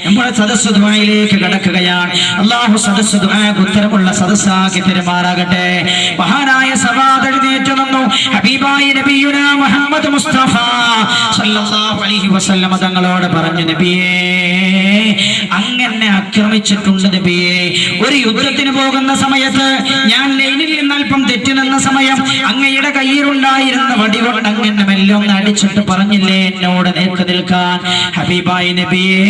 നമ്മുടെ സദസ്സ് ദുആയിലേക്ക് കടക്കുകയാണ്. അല്ലാഹു സദസ്സ് ദുആക്ക് ഉത്തരമുള്ള സദസ്സാക്കി പെരുമാറാകട്ടെ. മഹാനായ സവാദ് എഴുന്നേറ്റ് നിന്നു. ഹബീബായ നബിയുനാ മുഹമ്മദ് മുസ്തഫ സല്ലല്ലാഹു അലൈഹി വസല്ലം തങ്ങളോട് പറഞ്ഞു, നബിയേ, അങ്ങനെ ആക്രമിച്ചിട്ടുണ്ട് നബിയേ. ഒരു യുദ്ധത്തിന് പോകുന്ന സമയത്ത് ഞാൻ ലൈനിൽ നിന്ന് അല്പം തെറ്റി നിന്ന സമയം അങ്ങയുടെ കയ്യിലുണ്ടായിരുന്ന വടി കൊണ്ട് അങ്ങനെ മെല്ലെ ഒന്ന് അടിച്ചിട്ട് പറഞ്ഞില്ലേ എന്നോട് നേർക്ക് നിൽക്കാൻ. ഹബീബായ നബിയേ,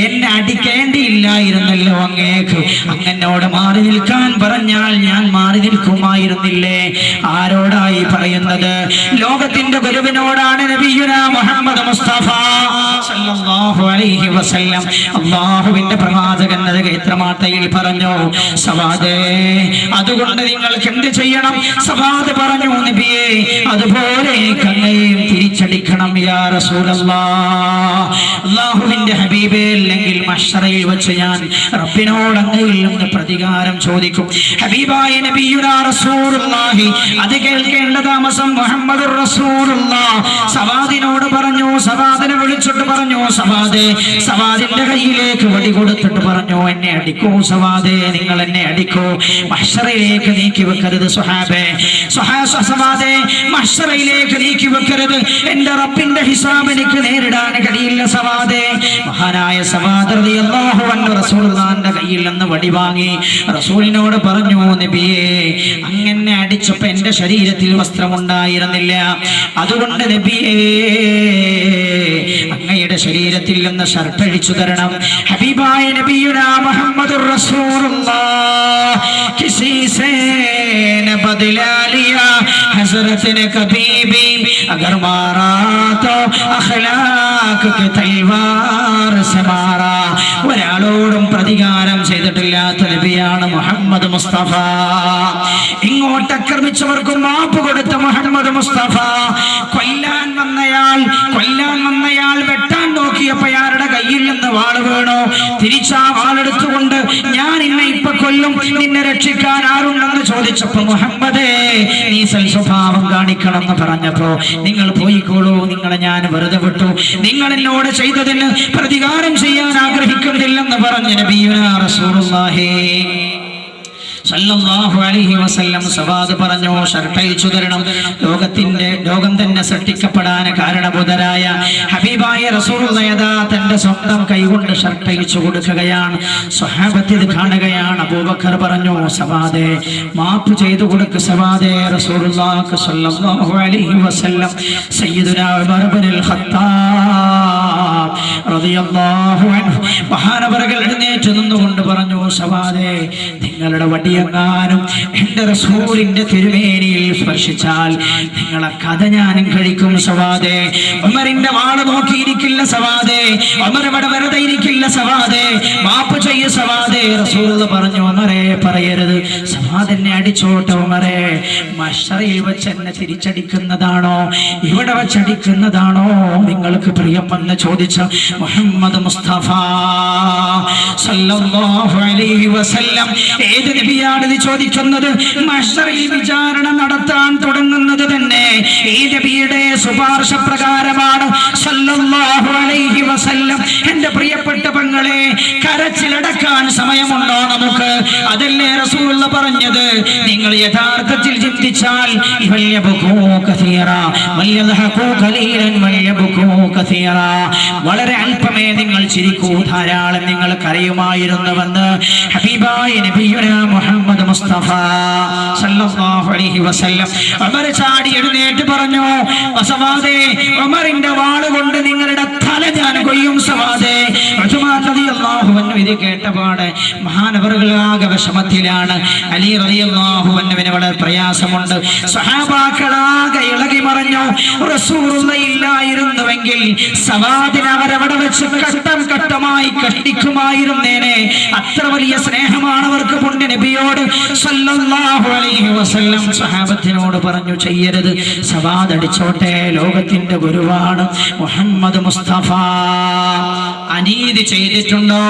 എന്നെ അടിക്കേണ്ടിയില്ലായിരുന്നല്ലോ അങ്ങേക്ക്. അങ്ങനോട് മാറി നിൽക്കാൻ പറഞ്ഞാൽ ഞാൻ മാറി നിൽക്കുമായിരുന്നില്ലേ? ആരോടായി പറയുന്നത്? ലോകത്തിന്റെ ഗുരുവിനോടാണ് നബിയുനാ മുഹമ്മദ് മുസ്തഫ സല്ലല്ലാഹു അലൈഹി വസല്ലം. അല്ലാഹുവിന്റെ പ്രവാചകൻ അത് ഗൈത്രമാത്തയിൽ പറഞ്ഞു, സവാദേ, അതുകൊണ്ട് നിങ്ങൾക്ക് എന്ത് ചെയ്യണം? സവാദ് പറഞ്ഞു, നബിയേ, അതുപോലെ എനിക്ക് അങ്ങയെയും തിരിച്ചടിക്കണം യാ റസൂലല്ലാഹ്. അല്ലാഹുവിന്റെ ഹബീബേ, അല്ലെങ്കിൽ മഹ്ശറയിൽ വെച്ച് ഞാൻ റബ്ബിനോട് അങ്ങയിൽ നിന്ന് പ്രതികാരം ചോദിക്കും. ഹബീബായ നബിയുനാ റസൂലുള്ളാഹി അത് കേൾക്കേണ്ട താമസം മുഹമ്മദുർ റസൂലുള്ളാഹ് സവാദിനോട് പറഞ്ഞു. സവാദിനെ വിളിച്ചിട്ട് പറഞ്ഞു, സവാദേ, സവാദിന്റെ കയ്യിലേക്ക് വടി കൊടുത്തിട്ട് പറഞ്ഞു, എന്നെ അടിക്കൂ സവാദേ, നിങ്ങൾ എന്നെ അടിക്കൂ, മഹ്ശറയിലേക്ക് നീക്കി വെക്കരുത് സ്വഹാബേ. സവാദേ, മഹ്ശറയിലേക്ക് നീക്കി വെക്കരുത്, എന്റെ റബ്ബിന്റെ ഹിസാബ് എനിക്ക് നേരിടാൻ കഴിയില്ല സവാദേ. മഹാനായ സവാദ് റളിയല്ലാഹു അൻഹു റസൂലുള്ളാഹിന്റെ കയ്യിൽ നിന്ന് വടി വാങ്ങി റസൂലിനോട് പറഞ്ഞു, നബിയേ, അങ്ങനെ അടിച്ചപ്പോ എന്റെ ശരീരത്തിൽ വസ്ത്രമുണ്ടായിരുന്നില്ല, അതുകൊണ്ട് നബിയേ, അങ്ങയുടെ ശരീരത്തിൽ നിന്ന് ഷർട്ട് അഴിച്ചു തരണം. ഹബീബായ നബിയുനാ മുഹമ്മദുർ റസൂലുള്ളാഹ് കിസി സേ ന ബദലാ ലിയാ ഹസ്രത് നെ കഭീ ഭീ അഗർ മാറാ തോ അഖ്ലാഖ് കെ തൽവാർ സെ മാറാ. ഒരാളോടും പ്രതികാരം ചെയ്തിട്ടില്ലാത്ത നബിയാണ് മുഹമ്മദ് മുസ്തഫ. ഇങ്ങോട്ട് ആക്രമിച്ചവർക്കും മാപ്പ് കൊടുത്ത മുഹമ്മദ് മുസ്തഫ. കൊല്ലാൻ വന്നയാൾ വെട്ടാൻ നോക്കിയപ്പോ അയാളുടെ കയ്യിൽ നിന്ന് വാള് വീണു. തിരിച്ചാ വാളെടുത്തുകൊണ്ട്, ഞാൻ നിന്നെ ഇപ്പൊ കൊല്ലും, നിന്നെ രക്ഷിക്കാൻ ആരുണ്ടെന്ന് ചോദിച്ചപ്പോ, മുഹമ്മദേ, നീ സൽസ്വഭാവം കാണിക്കണം എന്ന് പറഞ്ഞപ്പോ, നിങ്ങൾ പോയിക്കോളൂ, നിങ്ങളെ ഞാൻ വെറുതെ വിട്ടു, നിങ്ങൾ എന്നോട് ചെയ്തതിന് പ്രതികാരം ചെയ്യാൻ ആഗ്രഹിക്കുന്നു കഴിയുന്നില്ലെന്ന് പറഞ്ഞ നബിയുനാ റസൂലുള്ളാഹി സല്ലല്ലാഹു അലൈഹി വസല്ലം സവാദ് പറഞ്ഞു, ഷർട്ടയിച്ചു തരണം. ലോകം തന്നെ സൃഷ്ടിക്കപ്പെടാൻ കാരണഭൂതരായ ഹബീബായ റസൂലുള്ളാഹി തന്റെ സ്വന്തം കൈകൊണ്ട് ഷർട്ടയിച്ചു കൊടുക്കുകയാണ്. സ്വഹാബത്ത് ഇത് കാണുകയാണ്. അബൂബക്കർ പറഞ്ഞു, സവാദേ മാപ്പ് ചെയ്തു കൊടുക്ക് സവാദേ. റസൂലുള്ളാഹി സല്ലല്ലാഹു അലൈഹി വസല്ലം സയ്യിദുനാ ഉമർ ഇബ്നുൽ ഖത്താബ് റളിയല്ലാഹു അൻഹു മഹാനവറുകൾ എഴുന്നേറ്റ് നിന്നുകൊണ്ട് പറഞ്ഞു, സവാദേ നിങ്ങളുടെ വടിയെങ്ങാനും എന്റെ റസൂലിന്റെ തിരുമേനിയിൽ സ്പർശിച്ചാൽ നിങ്ങളെ കഥ ഞാനും കഴിക്കും സവാദേ. ഉമറിന്റെ വാള് നോക്കിയിരിക്കില്ല സവാദേ. ഉമർ ഇവിടെ വെറുതെ ഇരിക്കില്ല സവാദേ. മാപ്പ് ചെയ്യ് സവാദേ. റസൂൽ പറഞ്ഞു, ഉമറേ പറയരുത്. സവാദെന്നെ അടിച്ചോട്ടെ ഉമറേ. മഹ്ശറിൽ വെച്ച് എന്നെ തിരിച്ചടിക്കുന്നതാണോ ഇവിടെ വെച്ചടിക്കുന്നതാണോ നിങ്ങൾക്ക് പ്രിയമെന്ന് ചോദിച്ച മുഹമ്മദ് മുസ്തഫ സല്ലല്ലാഹു അലൈഹി വസല്ലം ഏത് നബിയാണ് ഇത് ചോദിക്കുന്നത്? മഹ്ശറിൽ വിചാരണ നടത്താൻ തുടങ്ങുന്നത് തന്നെ ഈ നബിയുടെ ശുപാർശ പ്രകാരമാണ് സല്ലല്ലാഹു അലൈഹി വസല്ലം. എന്റെ പ്രിയപ്പെട്ട പെങ്ങളെ, കരച്ചിലടക്കാൻ സമയമുണ്ടോ നമുക്ക്? അതല്ലേ റസൂൽ പറഞ്ഞത്. നിങ്ങൾ യഥാർത്ഥത്തിൽ ചിന്തിച്ചാൽ വളരെ അല്പമേ നിങ്ങൾ ചിരിക്കൂ, ധാരാളം നിങ്ങൾ കരയുമായിരുന്നുവെന്ന് ഹബീബായ നബിയുനാ മുഹമ്മദ് മുസ്തഫ സല്ലല്ലാഹു അലൈഹി വസല്ലം. ഉമർ ചാടി എഴുന്നേറ്റ് പറഞ്ഞു, സവാദേ ഉമറിന്റെ വാളുകൊണ്ട് നിങ്ങളുടെ തല ഞാൻ കൊയ്യും സവാദേ. ഉസ്മാൻ റളിയല്ലാഹു അൻഹു ഇത് കേട്ടപാട് മഹാനവറുകളാകെ വിഷമത്തിലാണ്. അലി റളിയല്ലാഹു അൻഹുവിന് വളരെ പ്രയാസമുണ്ട്. സഹാബാക്കളാകെ ഇളകി മറിഞ്ഞു. റസൂലുള്ളാഹി ഇല്ലായിരുന്നുവെങ്കിൽ സവാദിനെ അവരവിടെ വെച്ച് ഘട്ടം ഘട്ടമായി കഷ്ടിക്കുമായിരുന്നേനെ. അത്ര വലിയ സ്നേഹമാണ് അവർക്ക് പുണ്യ നബിയോട് സല്ലല്ലാഹു അലൈഹി വസല്ലം. സഹാബത്തിനോട് പറഞ്ഞു, ചെയ്യരുത്, സവാദ് അടിച്ചോട്ടെ, ലോകത്തിന്റെ ഗുരുവാണ് മുഹമ്മദ് മുസ്തഫ. അനീതി ചെയ്തിട്ടുണ്ടോ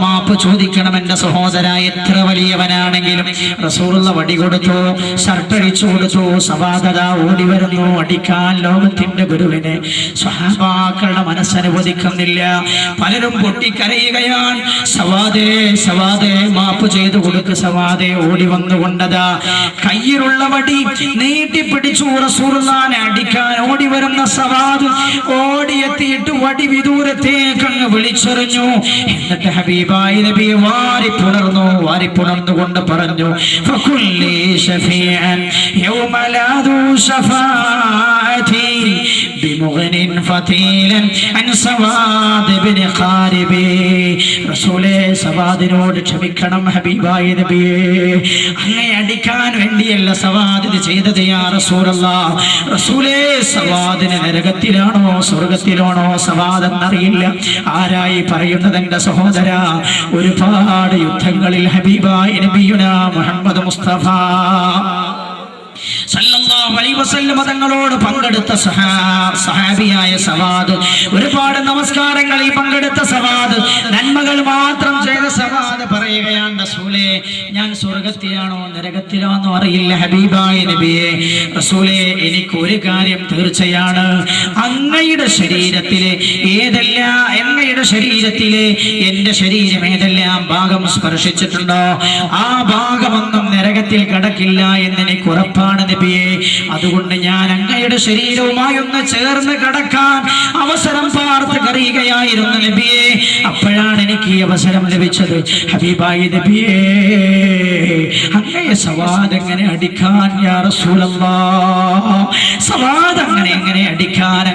മാപ്പ് ചോദിക്കണം എന്റെ സഹോദര. എത്ര വലിയവനാണെങ്കിലും റസൂലുള്ളാഹി വടി കൊടുത്തു, ഷർട്ടടിച്ചു കൊടുത്തു. സവാദത ഓടി വരുന്നു അടിക്കാൻ ലോകത്തിന്റെ ഗുരുവിനെ. സ്വഹാബാക്കളുടെ മനസ്സനുവദിക്കുന്നില്ല. പലരും പൊട്ടിക്കരയുകയാണ്. സവാദേ സവാദേ മാപ്പ് ചെയ്തു കൊടുക്ക് സവാദേ. ഓടി വന്നുകൊണ്ടതാ കയ്യിലുള്ള വടി നീട്ടിപ്പിടിച്ചു റസൂലുള്ളാഹിനെ അടിക്കാൻ ഓടി വരുന്ന സവാദ് ഓടിയെത്തിയിട്ട് വടി വിദൂരത്തേക്ക് അങ്ങ് വിളിച്ചെറിഞ്ഞു. എന്നിട്ട് ഹബീബായ നബി വാരിപ്പുണർന്നുകൊണ്ട് പറഞ്ഞു, ഫകുല്ലി ശഫീഅൻ യൗമ ലാ ദു ശഫാഅതി ബിമുഗ്നിൻ ഫതീലൻ അൻ സവാദ് ഇബ്നു ഖാരിബി. റസൂലേ സവാദിനോട് ക്ഷമിക്കണം ഹബീബായ നബിയേ. അങ്ങേ അടിക്കാൻ വേണ്ടിയല്ല സവാദ് ഇത് ചെയ്തത് യാ റസൂലല്ലാഹ്. റസൂലേ സവാദിന് നരകത്തിലാണോ സ്വർഗത്തിലാണോ സവാദ് എന്നറിയില്ല. ആരായി പറയുന്നത് എന്റെ സഹോദര? ഒരുപാട് യുദ്ധങ്ങളിൽ ഹബീബായ നബിയുനാ മുഹമ്മദ് മുസ്തഫ സല്ലല്ലാഹു അലൈഹി വസല്ലം തങ്ങളോട് പങ്കെടുത്ത സഹാബിയായ സവാദ്, ഒരുപാട് നമസ്കാരങ്ങളിൽ പങ്കെടുത്ത സവാദ്, നന്മകൾ മാത്രം ചെയ്ത സവാദ് പറയുകയാണ്, റസൂലേ ഞാൻ സ്വർഗത്തിലാണോ നരകത്തിലാണോ അറിയില്ല ഹബീബായ നബിയെ. റസൂലേ എനിക്ക് ഒരു കാര്യം തീർച്ചയാണ്, അങ്ങയുടെ ശരീരത്തിലെ എന്റെ ശരീരം ഏതെല്ലാം ഭാഗം സ്പർശിച്ചിട്ടുണ്ടോ ആ ഭാഗമൊന്നും നരകത്തിൽ കടക്കില്ല എന്നെനിക്ക് ഉറപ്പാണ് നബിയെ. അതുകൊണ്ട് ഞാൻ അങ്ങയുടെ ശരീരവുമായി ഒന്ന് ചേർന്ന് കടക്കാൻ അവസരം പാർത്ത് കരയുകയായിരുന്നു നബിയെ. അപ്പോഴാണ് എനിക്ക് ഈ അവസരം ലഭിച്ചത്. ഹബീബായ നബിയെ, അങ്ങയെ സവാദ് എങ്ങനെ അടിക്കാൻ യാ റസൂലല്ലാഹ്? സവാദ് എങ്ങനെ അടിക്കാൻ?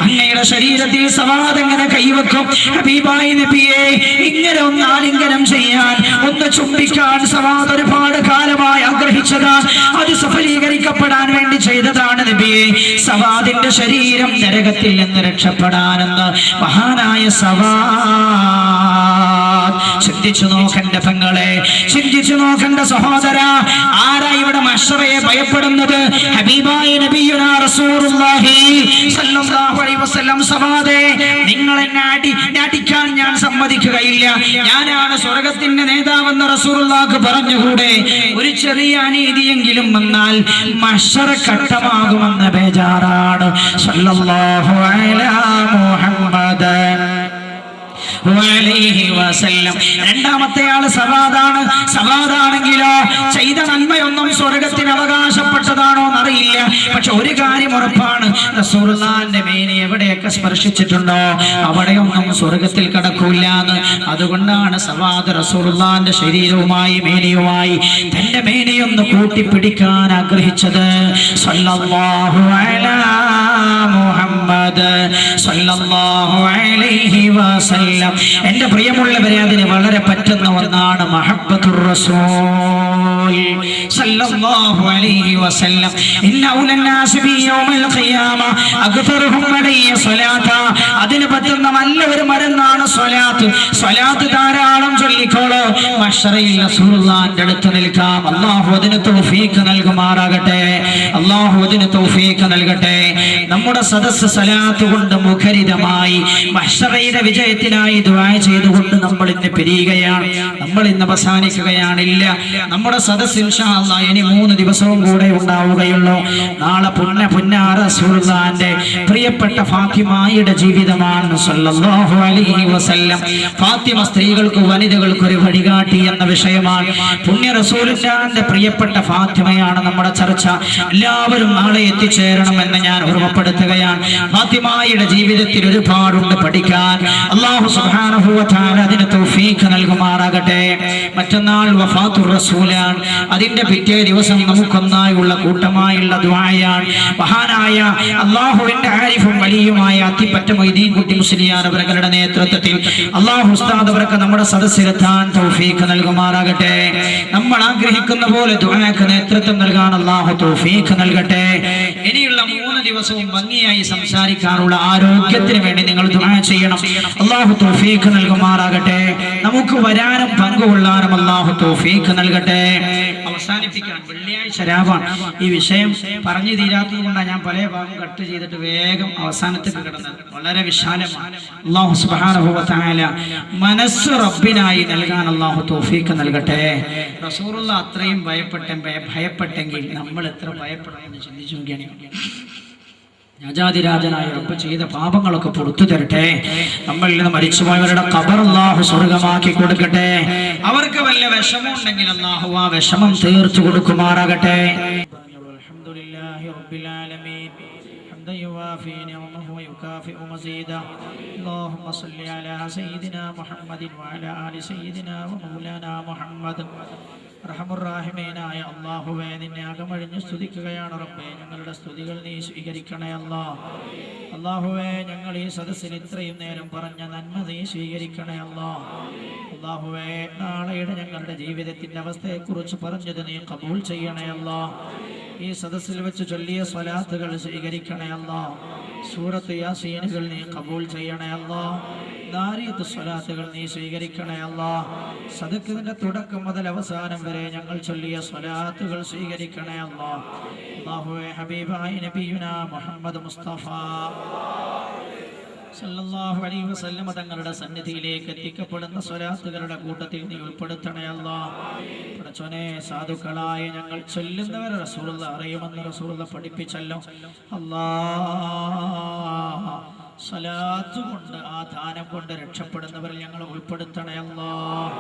അങ്ങയുടെ ശരീരത്തിൽ സവാദ് എങ്ങനെ കൈവെക്കും ഹബീബായ നബിയെ? ഇങ്ങനെ ഒന്ന് ആലിംഗനം ചെയ്യാൻ, ഒന്ന് ചുംബിക്കാൻ സവാദ് ഒരുപാട് കാലമായി ആഗ്രഹിച്ചതാണ്. അത് സഫലീകരിക്കപ്പെടാൻ വേണ്ടി ചെയ്തതാണ് നബിയെ. സവാദിന്റെ ശരീരം നരകത്തിൽ നിന്ന് രക്ഷപ്പെടാനെന്ന് മഹാനായ സവാദ്. ചിന്തിച്ചു നോക്കണ്ട പെങ്ങളെ, ചിന്തിച്ചു നോക്കണ്ട സഹോദര. ആരാ ഇവിടെ മഹ്ശറയെ ഭയപ്പെടുന്നത്? ഹബീബായ നബിയുനാ റസൂലുള്ളാഹി സല്ലല്ലാഹു അലൈഹി വസല്ലം. സവാദേ, നിങ്ങൾ എന്നെ അടിക്കാൻ ഞാൻ സമ്മതിക്കുകയില്ല, ഞാനാണ് സ്വർഗത്തിന്റെ നേതാവെന്ന് റസൂലുള്ളാഹിക്ക് പറഞ്ഞുകൂടെ? ഒരു ചെറിയ അനീതിയെങ്കിലും വന്നാൽ മഹ്ശറ ഘട്ടമാകുമെന്ന ബേജാറാണ്. സല്ലല്ലാഹു അലാ മുഹമ്മദ് അലൈഹി വസല്ലം. രണ്ടാമത്തെ ആള് സവാദാണ്. സവാദാണെങ്കിലോ ചെയ്ത നന്മയൊന്നും സ്വർഗത്തിന് അവകാശപ്പെട്ടതാണോ എന്നറിയില്ല. പക്ഷെ ഒരു കാര്യം ഉറപ്പാണ്, റസൂലുള്ളാഹിന്റെ മേനി എവിടെയൊക്കെ സ്പർശിച്ചിട്ടുണ്ടോ അവിടെയൊന്നും സ്വർഗത്തിൽ കടക്കൂല എന്ന്. അതുകൊണ്ടാണ് സവാദ് റസൂലുള്ളാഹിന്റെ ശരീരവുമായി മേനിയുമായി തന്റെ മേനിയൊന്ന് കൂട്ടിപ്പിടിക്കാൻ ആഗ്രഹിച്ചത്. സല്ലല്ലാഹു അലാ മുഹമ്മദ് സല്ലല്ലാഹു അലൈഹി വസല്ലം. എന്റെ പ്രിയമുള്ളവരെ, അതിന് വളരെ പറ്റുന്ന ഒന്നാണ് മഹബ്ബത്തുർ റസൂൽ സല്ലല്ലാഹു അലൈഹി വസല്ലം. ഇന്ന ഔലന്നാസി ബി യൗമിൽ ഖിയാമ അക്തറുഹും അലൈഹി സ്വലാത്ത. അതിന് പറ്റുന്ന നല്ല ഒരു മരുന്നാണ് സ്വലാത്ത്. സ്വലാത്ത് ധാരാളം ചൊല്ലിക്കോളൂ. മഹ്ശറയിൽ റസൂലുള്ളാഹിന്റെ അടുത്ത് നിൽക്കാം. അല്ലാഹു അതിന് തൗഫീഖ് നൽകുമാറാകട്ടെ. അല്ലാഹു അതിന് തൗഫീഖ് നൽകട്ടെ. നമ്മുടെ സദസ്സ് സ്വലാത്ത് കൊണ്ട് മുഖരിതമായി മഹ്ശറയുടെ വിജയത്തിനായി ദുആ ചെയ്തുകൊണ്ട് നമ്മൾ ഇന്ന് പിരിയുകയാണ്. നമ്മൾ ഇന്ന് അവസാനിക്കുകയാണില്ല. നമ്മുടെ സദസ്സ് ഇൻഷാ അല്ലാഹ് ഇനി 3 ദിവസവും കൂടെ ഉണ്ടാവുകയുള്ളൂ. നാളെ പുന്നാര റസൂലുള്ളാഹിന്റെ പ്രിയപ്പെട്ട ഫാത്തിമയുടെ ജീവിതമാണ് സല്ലല്ലാഹു അലൈഹി വസല്ലം. ഫാത്തിമ സ്ത്രീകൾക്ക് വനിതകൾക്ക് ഒരു വഴികാട്ടി എന്ന വിഷയമാണ്. പുണ്യ റസൂലുള്ളാഹിന്റെ പ്രിയപ്പെട്ട ഫാത്തിമയാണ് നമ്മുടെ ചർച്ച. എല്ലാവരും നാളെ എത്തിച്ചേരണമെന്ന് ഞാൻ ഓർമ്മപ്പെടുത്തുകയാണ്. ഫാത്തിമയുടെ ജീവിതത്തിൽ ഒരുപാടുണ്ട് പഠിക്കാൻ. അല്ലാഹു സുബ്ഹാനഹു വ തആല അതിന് തൗഫീഖ് നൽകുമാറാകട്ടെ. മറ്റന്നാൾ വഫാത്തുർ റസൂലാണ്. അതിന്റെ പിറ്റേ ദിവസം നമുക്കൊന്നായുള്ള കൂട്ടമായുള്ള ദുആയാണ്. മഹാനായ അല്ലാഹുവിന്റെ ആരിഫും വലിയുമായ അത്തിപ്പറ്റ മൊയ്തീൻ കുട്ടി മുസ്ലിയാർ അവരുടെ നേതൃത്വത്തിൽ അല്ലാഹു ഉസ്താദ് അവർക്ക് നമ്മുടെ സദസ്സിലെത്താൻ തൗഫീഖ് നൽകുമാറാകട്ടെ. നമ്മൾ ആഗ്രഹിക്കുന്ന പോലെ ദുആക്ക് നേതൃത്വം നൽകാൻ അല്ലാഹു തൗഫീഖ് നൽകട്ടെ. ഇനിയുള്ള 3 ദിവസവും ഭംഗിയായി സംസാരിക്കാനുള്ള ആരോഗ്യത്തിന് വേണ്ടി നിങ്ങൾ ദുആ ചെയ്യണം. അല്ലാഹു തൗഫീഖ് നൽകുമാറാകട്ടെ. നമുക്ക് വരാനും പങ്കുകൊള്ളാനും അല്ലാഹു തൗഫീഖ് നൽകട്ടെ. അവസാനിപ്പിക്കാൻ വെള്ളിയാഴ്ച രാവാണ്. ഈ വിഷയം പറഞ്ഞു തീരാത്തതുകൊണ്ടാണ് ഞാൻ പല ഭാഗം കട്ട് ചെയ്തിട്ട് വേഗം അവസാനത്തേക്ക് കിടന്നത്. വളരെ വിശാലമാണ്. അല്ലാഹു സുബ്ഹാനഹു വ തആല മനസ്സ് റബ്ബിനായി നൽകാൻ അല്ലാഹു തൗഫീഖ് നൽകട്ടെ. റസൂലുള്ളാഹി അത്രയും ഭയപ്പെട്ടെങ്കിൽ നമ്മൾ എത്ര ഭയപ്പെടണമെന്ന് ചിന്തിച്ചു നോക്കിയാണ്. രാജാതിരാജനായ റബ്ബ് ചെയ്ത പാപങ്ങളൊക്കെ പുറത്തു തരട്ടെ. നമ്മളിൽ നിന്ന് മരിച്ചുപോയവരുടെ ഖബർ അല്ലാഹു സ്വർഗ്ഗമാക്കി കൊടുക്കട്ടെ. അവർക്ക് വല്ല വിഷമമുണ്ടെങ്കിൽ അല്ലാഹു ആ വിഷമം തീർത്തു കൊടുക്കുമാറാകട്ടെ. അൽഹംദുലില്ലാഹി റബ്ബിൽ ആലമീൻ. حمدا يوافي نعمه ويكافئ مزيدا. اللهم صل على سيدنا محمد وعلى آل سيدنا ومولانا محمد. റഹമുറാഹിമീനായ അല്ലാഹുവേ, നിന്നെ അകമഴിഞ്ഞ് സ്തുതിക്കുകയാണ് റബ്ബേ. ഞങ്ങളുടെ സ്തുതികൾ നീ സ്വീകരിക്കണേ അല്ലാഹ്. അല്ലാഹുവേ, ഞങ്ങൾ ഈ സദസ്സിൽ ഇത്രയും നേരം പറഞ്ഞ നന്മ നീ സ്വീകരിക്കണേ അല്ലാഹ്. അല്ലാഹുവേ, നാളെയുടെ ഞങ്ങളുടെ ജീവിതത്തിന്റെ അവസ്ഥയെക്കുറിച്ച് പറഞ്ഞത് നീ ഖബൂൽ ചെയ്യണേ അല്ലാഹ്. ഈ സദസ്സിൽ വെച്ച് ചൊല്ലിയ സ്വലാത്തുകൾ സ്വീകരിക്കണേ അല്ലാഹ്. സൂറത്ത് യാസീനുകൾ നീ ഖബൂൽ ചെയ്യണേ അല്ലാഹ്. ദാരിയത്ത് സ്വലാത്തുകൾ നീ സ്വീകരിക്കണേ അല്ലാഹ്. സദഖത്തിന്റെ തുടക്കം മുതൽ അവസാനം വരെ ഞങ്ങൾ ചൊല്ലിയ സ്വലാത്തുകൾ സ്വീകരിക്കണേ അല്ലാഹ്. അല്ലാഹുവേ, ഹബീബായ നബിയുനാ മുഹമ്മദ് മുസ്തഫ സല്ലല്ലാഹു അലൈഹി വസല്ലം തങ്ങളുടെ സന്നിധിയിലേക്ക് എത്തിക്കപ്പെടുന്ന സ്വലാത്തുകളുടെ കൂട്ടത്തിൽ നീ ഉൾപ്പെടുത്തണേ അല്ലാഹ്. പടച്ചോനെ, സാധുക്കളായ ഞങ്ങൾ ചൊല്ലുന്നവരെ റസൂലുള്ളാഹി അറിയുമെന്ന് റസൂലുള്ളാഹി പഠിപ്പിച്ചല്ലോ അല്ലാഹ്. സ്വലാത്ത് കൊണ്ട്, ആ ദാനം കൊണ്ട് രക്ഷപ്പെടുന്നവരിൽ ഞങ്ങൾ ഉൾപ്പെടുത്തണേ അല്ലാഹ്.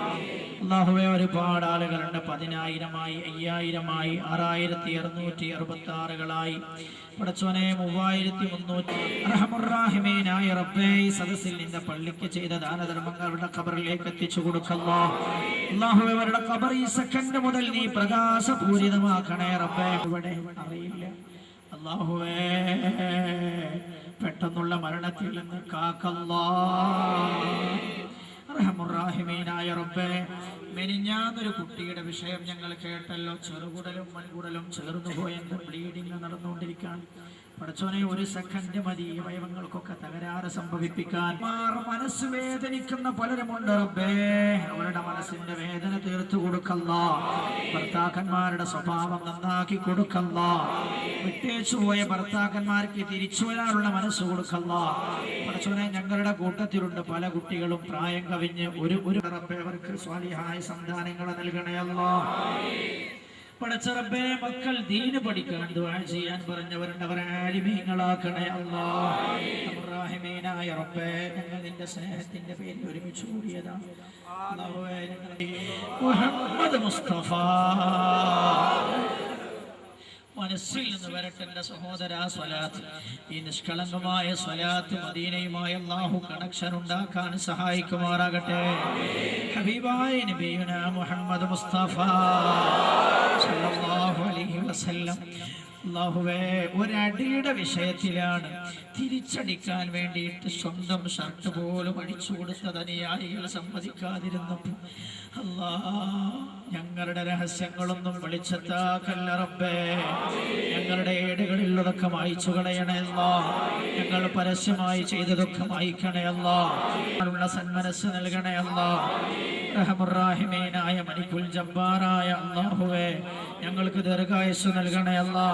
അല്ലാഹുവേ, ഒരുപാട് ആളുകളുണ്ട്. 10,000-ആയി, 5,000-ആയി, 6,666 പടച്ചോനെ 3,300. റഹമുറാഹിമീനായ റബ്ബേ, ഈ സദസ്സിൽ നിന്റെ പള്ളിക്ക് ചെയ്ത ദാനധർമ്മങ്ങളുടെ ഖബറിലേക്ക് എത്തിച്ചു കൊടുക്കല്ലോ അല്ലാഹുവേ. അവരുടെ ഖബർ ഈ സെക്കൻഡ് മുതൽ നീ പ്രകാശപൂരിതമാക്കണേ റബ്ബേ. ഇവിടെ അറിയില്ല അല്ലാഹുവേ, പെട്ടെന്നുള്ള മരണത്തിൽ നിന്ന് കാക്കല്ലാഹ്. റഹമുറാഹിമീനായ റബ്ബേ, മെനിഞ്ഞാന്നൊരു കുട്ടിയുടെ വിഷയം ഞങ്ങൾ കേട്ടല്ലോ. ചെറുകുടലും മൺകുടലും ചേർന്നു പോയെന്ന് ബ്ലീഡിങ് നടന്നുകൊണ്ടിരിക്കാൻ. പടച്ചോനെ, ഒരു സെക്കൻഡ് മതി അവയവങ്ങൾക്കൊക്കെ തകരാറ് സംഭവിപ്പിക്കാൻ. മനസ്സ് വേദനിക്കുന്ന പലരുമുണ്ട് റബ്ബേ. അവരുടെ മനസ്സിന്റെ വേദന തീർത്തു കൊടുക്കല്ലോ. ഭർത്താക്കന്മാരുടെ സ്വഭാവം നന്നാക്കി കൊടുക്കല്ലോ. വിട്ടേച്ചു പോയ ഭർത്താക്കന്മാർക്ക് തിരിച്ചു വരാനുള്ള മനസ്സ് കൊടുക്കല്ലോ. പടച്ചോനെ, ഞങ്ങളുടെ കൂട്ടത്തിലുണ്ട് പല കുട്ടികളും പ്രായം കവിഞ്ഞ് ഒരു റബ്ബേ അവർക്ക് സ്വാലിഹായ സന്താനങ്ങളെ നൽകണയല്ലോ. പടച്ച റബ്ബേ മക്കൾ ദീന് പഠിക്കാൻ ദുആ ചെയ്യാൻ പറഞ്ഞവരുണ്ട്, അവരെ ആലിമീങ്ങളാക്കണേ അല്ലാഹ്. റഹീമീനായ റബ്ബേ, ഞങ്ങൾ നിന്റെ സ്നേഹത്തിന്റെ പേരിൽ ഒരുമിച്ച് കൂടിയതാണ് അല്ലാഹുവേ. മുഹമ്മദ് മുസ്തഫ മനസ്സിൽ നിന്ന് വരട്ടെ എൻ്റെ സഹോദര. സ്വലാത്ത്, ഈ നിഷ്കളങ്കമായ സ്വലാത്ത് മദീനയുമായി അല്ലാഹു കണക്ഷൻ ഉണ്ടാക്കാൻ സഹായിക്കുമാറാകട്ടെ. ഹബീബായ നബിയുനാ മുഹമ്മദ് മുസ്തഫ സല്ലല്ലാഹു അലൈഹി വസല്ലം. അല്ലാഹുവേ, ഒരടിയുടെ വിഷയത്തിലാണ് തിരിച്ചടിക്കാൻ വേണ്ടിയിട്ട് സ്വന്തം ഷർട്ട് പോലും അടിച്ചു കൊടുത്തത് അനുയായികൾ സമ്മതിക്കാതിരുന്നപ്പോൾ അല്ലാ, ഞങ്ങളുടെ രഹസ്യങ്ങളൊന്നും വെളിച്ചത്താക്കല്ല റബ്ബേ. ഞങ്ങളുടെ ഏടുകളിലുള്ളതൊക്കെ മായ്ച്ചു കളയണേ അല്ലാ. ഞങ്ങൾ പരസ്യമായി ചെയ്തതൊക്കെ മായ്ക്കണേ അല്ലാ. ഉള്ള സന്മനസ് നൽകണേ അല്ലാ. റഹ്മുർറഹീമീനായ മലിക്കുൽ ജബ്ബാറായ അല്ലാഹുവേ, ഞങ്ങൾക്ക് ദീർഘായുസ്സ് നൽകണേ അല്ലാ.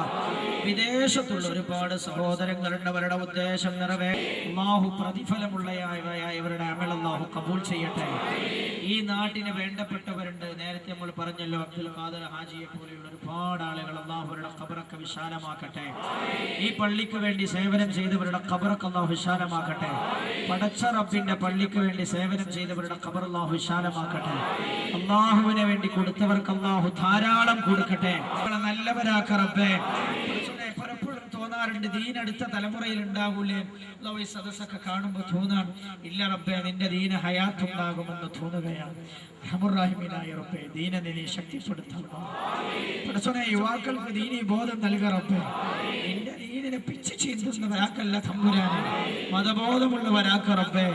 വിദേശത്തുള്ള ഒരുപാട് സഹോദരങ്ങളുണ്ട്, അവരുടെ ഉദ്ദേശം അല്ലാഹു പ്രതിഫലമുള്ളവരുടെ അമൽ അല്ലാഹു കബൂൽ ചെയ്യട്ടെ. ഈ നാട്ടിന് വേണ്ടപ്പെട്ടവരുണ്ട്, നേരത്തെ നമ്മൾ പറഞ്ഞല്ലോ, അബ്ദുൽ ഖാദർ ഹാജിയെ പോലെയുള്ള ഒരുപാട് ആളുകൾ. അല്ലാഹുവരുടെ ഖബറൊക്കെ വിശാലമാക്കട്ടെ. ഈ പള്ളിക്ക് വേണ്ടി സേവനം ചെയ്തവരുടെ ഖബറൊക്കെ അല്ലാഹു വിശാലമാക്കട്ടെ. പടച്ച റബ്ബിന്റെ പള്ളിക്ക് വേണ്ടി സേവനം ചെയ്തവരുടെ ഖബർ അല്ലാഹു വിശാലമാക്കട്ടെ. അല്ലാഹുവിനെ വേണ്ടി കൊടുത്തവർക്ക് അല്ലാഹു ധാരാളം കൊടുക്കട്ടെ. നല്ലവരാക്ക റബ്ബേ. പലപ്പോഴും തോന്നാറുണ്ട്, ദീൻ അടുത്ത തലമുറയിൽ ഉണ്ടാകൂലേ, ഈ സദസ്സൊക്കെ കാണുമ്പോൾ തോന്നാണ്, ഇല്ല റബ്ബേ, നിന്റെ ദീന ഹയാത്തുണ്ടാകുമെന്ന് തോന്നുകയാണ്. റഹ്മുർറഹീമീനായ റബ്ബേ, ദീനനെ നീ ശക്തിപ്പെടുത്തണം. പടച്ചോനെ, യുവാക്കൾക്ക് ദീനി ബോധം നൽക റബ്ബേ. നിന്റെ ദീനിനെ പിച്ച് ചീന്തുന്നവരാക്കല്ല തമ്പുരാനെ, മതബോധമുള്ളവരാക്ക റബ്ബേ.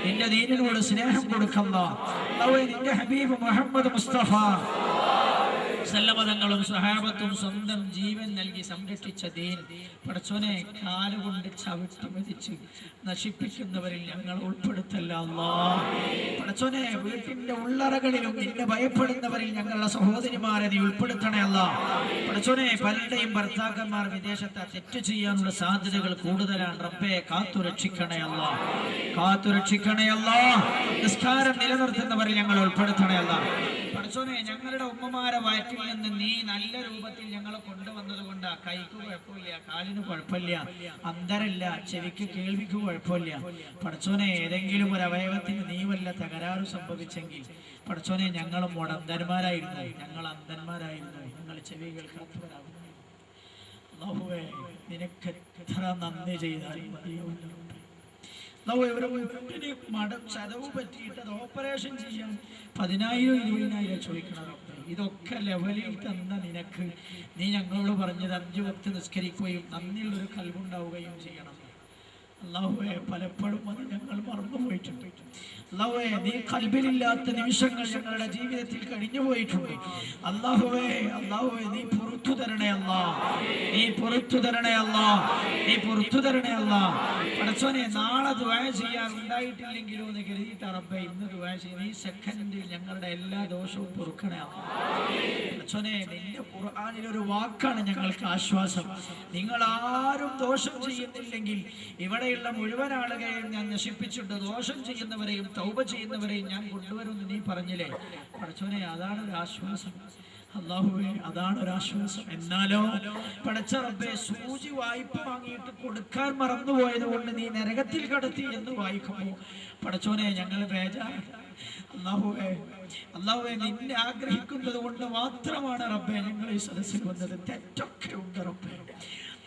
നിന്റെ ദീനിനോട് സ്നേഹം കൊടുക്കുന്ന നിന്റെ ഹബീബ് മുഹമ്മദ് മുസ്തഫ സല്ലമതങ്ങളും സഹാബത്തും സ്വന്തം ജീവൻ നൽകി സംരക്ഷിച്ച ദീൻ പടച്ചോനെ, കാലുകൊണ്ട് ചവിട്ടി മതിച്ച് നശിപ്പിക്കുന്നവരിൽ ഞങ്ങൾ ഉൾപ്പെടുത്തല്ല അല്ലാഹ്. പടച്ചോനെ, വീട്ടിന്റെ ഉള്ളറകളിലും നിന്നെ ഭയപ്പെടുന്നവരിൽ ഞങ്ങളുടെ സഹോദരിമാരെ നീ ഉൾപ്പെടുത്തണേ അല്ലാഹ്. പടച്ചോനെ, പലരുടെയും ഭർത്താക്കന്മാർ വിദേശത്ത് തെറ്റ് ചെയ്യാനുള്ള സാധ്യതകൾ കൂടുതലാണ് റബ്ബേ. കാത്തുരക്ഷിക്കണേ അല്ലാഹ്, കാത്തുരക്ഷിക്കണേ അല്ലാഹ്. നിസ്കാരം നിലനിർത്തുന്നവരിൽ ഞങ്ങൾ ഉൾപ്പെടുത്തണേ അല്ലാഹ്. പടച്ചോനെ, ഞങ്ങളുടെ ഉമ്മമാരെ വയറ്റിൽ നിന്ന് നീ നല്ല രൂപത്തിൽ ഞങ്ങളെ കൊണ്ടുവന്നത് കൊണ്ട് കൈക്ക് കുഴപ്പമില്ല, കാലിന് കുഴപ്പമില്ല, അന്തരല്ല, ചെവിക്ക് കേൾവിക്ക് കുഴപ്പമില്ല. പടച്ചോനെ, ഏതെങ്കിലും ഒരു അവയവത്തിന് നീ വല്ല തകരാറ് സംഭവിച്ചെങ്കിൽ പടച്ചോനെ, ഞങ്ങളും മുടന്തന്മാരായിരുന്നു, ഞങ്ങൾ അന്ധന്മാരായിരുന്നു, ഞങ്ങൾ ചെവി കേൾക്കാത്തവരാകുന്നു. അല്ലാഹുവേ, നിനക്ക് എത്ര നന്ദി ചെയ്താലും മതിയാവില്ല. ചതവ് പറ്റിയിട്ട് അത് ഓപ്പറേഷൻ ചെയ്യാൻ 10,000 20,000 ചോദിക്കണം. ഇതൊക്കെ ലെവലിൽ തന്ന നിനക്ക് നീ ഞങ്ങളോട് പറഞ്ഞത് 5 വക്ത് നിസ്കരിക്കുകയും നന്ദിയുള്ളൊരു കൽവുണ്ടാവുകയും ചെയ്യണം. അല്ലാഹുവേ, പലപ്പോഴും അത് ഞങ്ങൾ മറന്നുപോയിട്ടുണ്ട്. അല്ലാഹുവേ, നീ കൽബിലില്ലാത്ത നിമിഷങ്ങൾ ഞങ്ങളുടെ ജീവിതത്തിൽ കഴിഞ്ഞു പോയിട്ടുണ്ട്. അല്ലാഹുവേ, അല്ലാഹുവേ, നീ പുറത്തു തരണേ അല്ലാ, നീ പുറത്തു തരണേ അല്ലാ, നീ പുറത്തു തരണേ അല്ലാ. പടച്ചോനെ, നാളെ ദുആ ചെയ്യാൻ ഉണ്ടായിട്ടില്ലെങ്കിലോ എന്ന് കരുതിയിട്ട് റബ്ബേ ഇന്ന് ദുആ ചെയ്യുന്ന ഈ സെക്കൻഡിൽ ഞങ്ങളുടെ എല്ലാ ദോഷവും പൊറുക്കണേ അല്ലാ. പടച്ചോനെ, നിന്റെ ഖുർആനിലൊരു വാക്കാണ് ഞങ്ങൾക്ക് ആശ്വാസം. നിങ്ങൾ ആരും ദോഷം ചെയ്യുന്നില്ലെങ്കിൽ ഇവിടെയുള്ള മുഴുവൻ ആളുകളെയും ഞാൻ നശിപ്പിച്ചിട്ട് ദോഷം ചെയ്യുന്നവരെയും തൗബ ചെയ്യുന്നവരെയും ഞാൻ കൊണ്ടുവരുമെന്ന് നീ പറഞ്ഞില്ലേ. പടച്ചോനെ, അതാണ് ഒരു ആശ്വാസം. അല്ലാഹുവേ, അതാണ് ഒരു ആശ്വാസം. എന്നാലോ പടച്ച റബ്ബേ, സൂചി വായ്പ വാങ്ങിയിട്ട് കൊടുക്കാൻ മറന്നുപോയത് കൊണ്ട് നീ നരകത്തിൽ കടത്തി എന്ന് വായിക്കുമോ പടച്ചോനെ, ഞങ്ങൾ ബേജാറ്. അല്ലാഹുവേ, അല്ലാഹുവേ, നിന്നെ ആഗ്രഹിക്കുന്നത് കൊണ്ട് മാത്രമാണ് റബ്ബേ ഞങ്ങൾ ഈ സദസ്സിൽ വന്നത്. തെറ്റൊക്കെ ഉണ്ട് റബ്ബേ,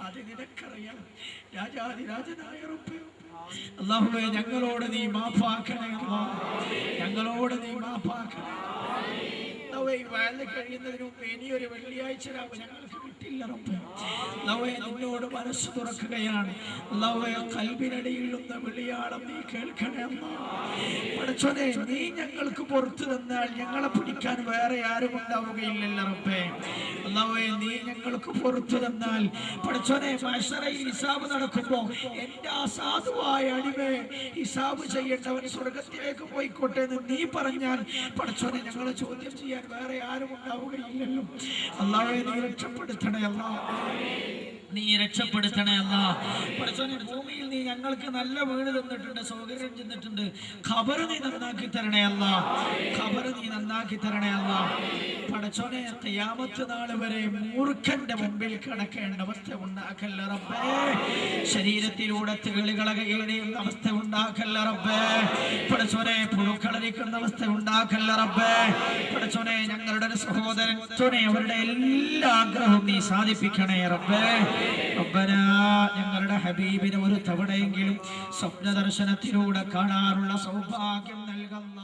അത് നിനക്കറിയാം. രാജാതിരാജനായ റബ്ബേ, അല്ലാഹുവേ, ഞങ്ങളോട് നീ മാഫാക്കണേ അല്ലാഹ്, ഞങ്ങളോട് നീ മാഫാക്കണേ. കഴിയുന്നതിന് മുമ്പ് ഇനിയൊരു വെള്ളിയാഴ്ച രാവ് ഞങ്ങൾക്ക് കിട്ടില്ല റബ്ബേ. അല്ലാഹുവേ, നിന്നോട് മനസ്സ് തുറക്കുകയാണ്. അല്ലാഹുവേ, കൽബിനടിയിൽ നിന്ന് വിളിയാളം നീ കേൾക്കണേ അല്ലാഹ്. പടച്ചോനെ, നീ ഞങ്ങൾക്ക് പുറത്തു തന്നാൽ ഞങ്ങളെ പിടിക്കാൻ വേറെ ആരും ഉണ്ടാവുകയില്ലല്ലോ റബ്ബേ. അല്ലാഹുവേ, നീ ഞങ്ങൾക്ക് പുറത്തു തന്നാൽ പടച്ചോനെ, മഹ്ശറയിൽ ഹിസാബ് നടക്കുമ്പോ എന്റെ ആ സാധുവായ അടിമേ, ഹിസാബ് ചെയ്യേണ്ടവൻ സ്വർഗത്തിലേക്ക് പോയിക്കോട്ടെ എന്ന് നീ പറഞ്ഞാൽ പടച്ചോനെ, ഞങ്ങളെ ചോദ്യം ചെയ്യാൻ വേറെ ആരും ഉണ്ടാവുകയില്ലല്ലോ. അല്ലാഹുവേ, നീ രക്ഷപ്പെടുത്തണേ അല്ലാഹ്. നീ രക്ഷപ്പെടുത്തണേ അല്ലാ. പടച്ചോനെ ഭൂമിയിൽ നീ ഞങ്ങൾക്ക് നല്ല വീട് തന്നിട്ടുണ്ട്, സൗകര്യം ചെന്നിട്ടുണ്ട്. ഖബർ നീ നന്നാക്കി തരണേ അല്ലാ, ഖബർ നീ നന്നാക്കി തരണേ അല്ലാ. പടച്ചോനെ ഖിയാമത്ത് നാൾ വരെ മൂർഖന്റെ മുമ്പിൽ കിടക്കേണ്ട അവസ്ഥ ഉണ്ടാക്കല്ല റബ്ബേ. ശരീരത്തിലൂടെ തേളുകളകയുന്ന അവസ്ഥ ഉണ്ടാക്കല്ല റബ്ബേ. പടച്ചോനെ പുഴുക്കളരിക്കുന്ന അവസ്ഥ ഉണ്ടാക്കല്ല റബ്ബേ. പടച്ചോനെ ഞങ്ങളുടെ സഹോദരൻ അവരുടെ എല്ലാ ആഗ്രഹവും നീ സാധിപ്പിക്കണേ റബ്ബേ. റബ്ബനാ ഞങ്ങളുടെ ഹബീബിനെ ഒരു തവണയെങ്കിലും സ്വപ്ന ദർശനത്തിലൂടെ കാണാറുള്ള സൗഭാഗ്യം നൽകല്ല.